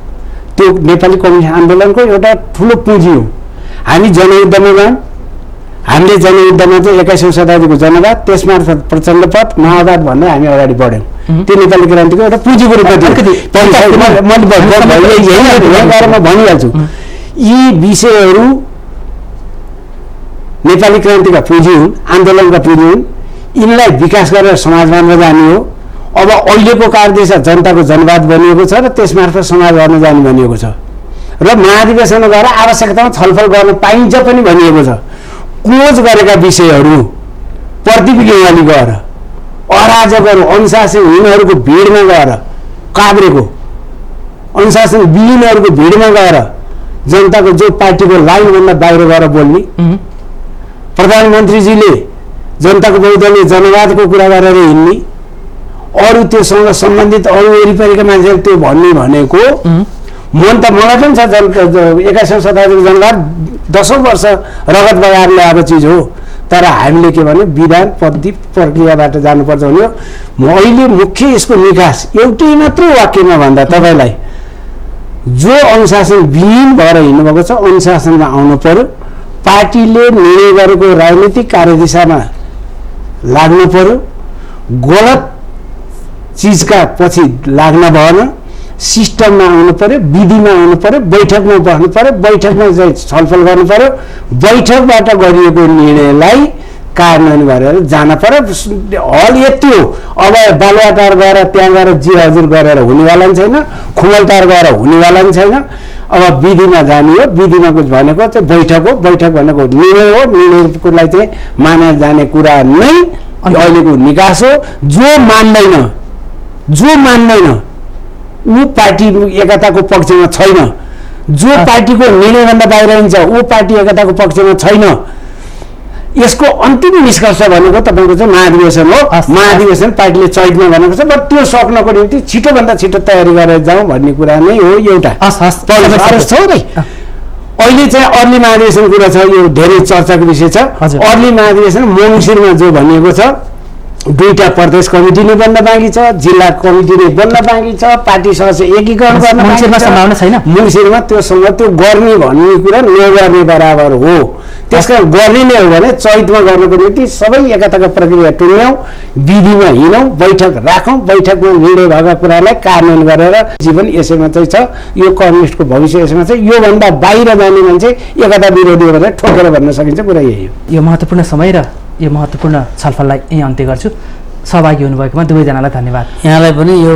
त्यो नेपाली कम्युनिस्ट आन्दोलनको एउटा ठुलो पुँजी हो। हामी जनयुद्धमा गयौँ, हामीले जनयुद्धमा चाहिँ 21औं शताब्दीको जनवाद, त्यसमार्फत प्रचण्डपथ, माओवाद भन्दै हामी अगाडि बढ्यौँ। त्यो नेपाली क्रान्तिको एउटा पुँजीको रूपमा म भनिहाल्छु। यी विषयहरू नेपाली क्रान्तिका पुँजी हुन्, आन्दोलनका पुँजी हुन्। यिनलाई विकास गरेर समाजवादमा जाने हो। अब अहिलेको कार्यदिशा जनताको जनवाद बनिएको छ र त्यसमार्फत समाज गर्न जाने भनिएको छ र महाधिवेशनमा गएर आवश्यकतामा छलफल गर्न पाइन्छ पनि भनिएको छ। क्लोज गरेका विषयहरू प्रतिविज्ञाली गएर अराजकहरू, अनुशासनहीनहरूको भिडमा गएर काभ्रेको, अनुशासनविहीनहरूको भिडमा गएर जनताको जो पार्टीको लाइनभन्दा बाहिर गएर बोल्ने, प्रधानमन्त्रीजीले जनताको बहुदलीय जनवादको कुरा गरेर हिँड्ने, अरू त्योसँग सम्बन्धित अरू वरिपरिका मान्छेहरू त्यो भन्ने भनेको मन त मलाई पनि छ। 21औं शताब्दीको जनवाद 10औं वर्ष रगत बगाएर ल्याएको चिज हो। तर हामीले के भने विधान पद्धति प्रक्रियाबाट जानुपर्छ भन्यो। अहिले मुख्य यसको निकास एउटै मात्रै वाक्यमा भन्दा तपाईँलाई, जो अनुशासनविहीन भएर हिँड्नुभएको छ अनुशासनमा आउनु पर्यो। पार्टीले निर्णय गरेको राजनीतिक कार्यदिशामा लाग्नु पर्यो। गलत चिजका पछि लाग्न भएन, सिस्टममा आउनु पर्यो, विधिमा आउनु पर्यो, बैठकमा बस्नु पर्यो, बैठकमा चाहिँ छलफल गर्नु पर्यो, बैठकबाट गरिएको निर्णयलाई कार्यान्वयन गरेर जान पर्यो। हल यति हो। अब बालुवाटार गएर त्यहाँ गएर जी हजुर गरेर हुनेवाला पनि छैन, खुमलटार गएर हुनेवाला पनि छैन। अब विधिमा जाने हो। विधिमा कुछ भनेको चाहिँ बैठक हो। बैठक भनेको निर्णय हो। निर्णयकोलाई चाहिँ मानेर जाने कुरा नै अहिलेको निकास हो। जो मान्दैन ऊ पार्टी एकताको पक्षमा छैन। जो पार्टीको निर्णयभन्दा बाहिर हिँड्छ ऊ पार्टी एकताको पक्षमा छैन। यसको अन्तिम निष्कर्ष भनेको तपाईँको चाहिँ महाधिवेशन हो। महाधिवेशन पार्टीले चैतमा भनेको छ, बट त्यो सक्नको निम्ति छिटोभन्दा छिटो तयारी गरेर जाउँ भन्ने कुरा नै हो। एउटा अहिले चाहिँ अर्ली महाधिवेशन कुरा छ, यो धेरै चर्चाको विषय छ। अर्ली महाधिवेशन मङ्सिरमा जो भनिएको छ, 2टा प्रदेश कमिटी नै बन्न बाँकी छ, जिल्ला कमिटी नै बन्न बाँकी छ, पार्टी सदस्य एकीकरण गर्न मङ्सिरमा सम्भावना छैन। मङ्सिरमा त्यो गर्ने भन्ने कुरा नगर्ने बराबर हो। त्यसकारण गर्ने नै हो भने चैतमा गर्नको निम्ति सबै एकताको प्रक्रिया टुङ्ग्याउँ, विधिमा हिँडौँ, बैठक राखौँ, बैठकमा निर्णय भएका कुरालाई कार्यान्वयन गरेर जीवन यसैमा चाहिँ छ। यो कम्युनिस्टको भविष्य यसैमा छ। योभन्दा बाहिर जाने मान्छे एकता विरोधी हो भनेर ठोकेर भन्न सकिन्छ। कुरा यही हो। यो महत्त्वपूर्ण समय र यो महत्त्वपूर्ण छलफललाई यहीँ अन्त्य गर्छु। सहभागी हुनुभएकोमा दुवैजनालाई धन्यवाद। यहाँलाई पनि यो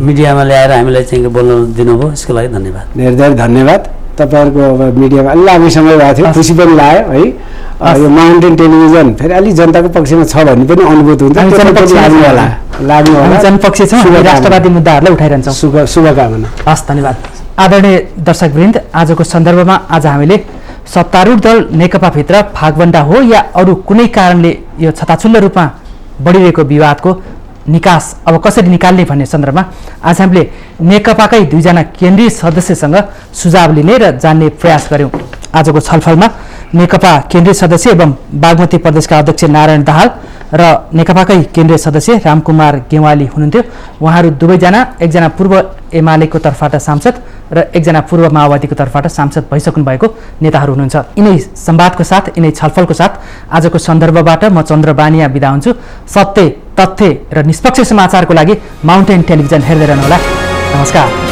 मिडियामा ल्याएर हामीलाई चाहिँ बोल्न दिनुभयो, यसको लागि धन्यवाद। धेरै धेरै धन्यवाद। तपाईँहरूको अब मिडियामा अलि लामो समय भएको थियो, खुसी पनि लाग्यो है। यो माउन्टेन टेलिभिजन फेरि अलिक जनताको पक्षमा छ भन्ने पनि अनुभूत हुन्छ। लाग्नु होला। जनपक्षी छौँ, राष्ट्रवादी मुद्दाहरूलाई उठाइरहन्छौँ। शुभकामना। हस्, धन्यवाद। आदरणीय दर्शकवृन्द, आजको सन्दर्भमा आज हामीले सत्तारूढ दल नेकपाभित्र भागबण्डा हो या अरू कुनै कारणले यो छताछुल्लो रूपमा बढिरहेको विवादको निकास अब कसरी निकाल्ने भन्ने सन्दर्भमा आज हामीले नेकपाकै 2जना केन्द्रीय सदस्यसँग सुझाव लिने र जान्ने प्रयास गऱ्यौँ। आजको छलफलमा नेकपा केन्द्रीय सदस्य एवं बागमती प्रदेशका अध्यक्ष नारायण दाहाल र नेकपाकै केन्द्रीय सदस्य रामकुमार गेवाली हुनुहुन्थ्यो। उहाँहरू दुवैजना, एकजना पूर्व एमालेको तर्फबाट सांसद र एकजना पूर्व माओवादीको तर्फबाट सांसद भइसक्नु भएको नेताहरू हुनुहुन्छ। यिनै संवादको साथ, यिनै छलफलको साथ आजको सन्दर्भबाट म चन्द्र बानिया बिदा हुन्छु। सत्य, तथ्य र निष्पक्ष समाचारको लागि माउन्टेन टेलिभिजन हेर्दै रहनुहोला। नमस्कार।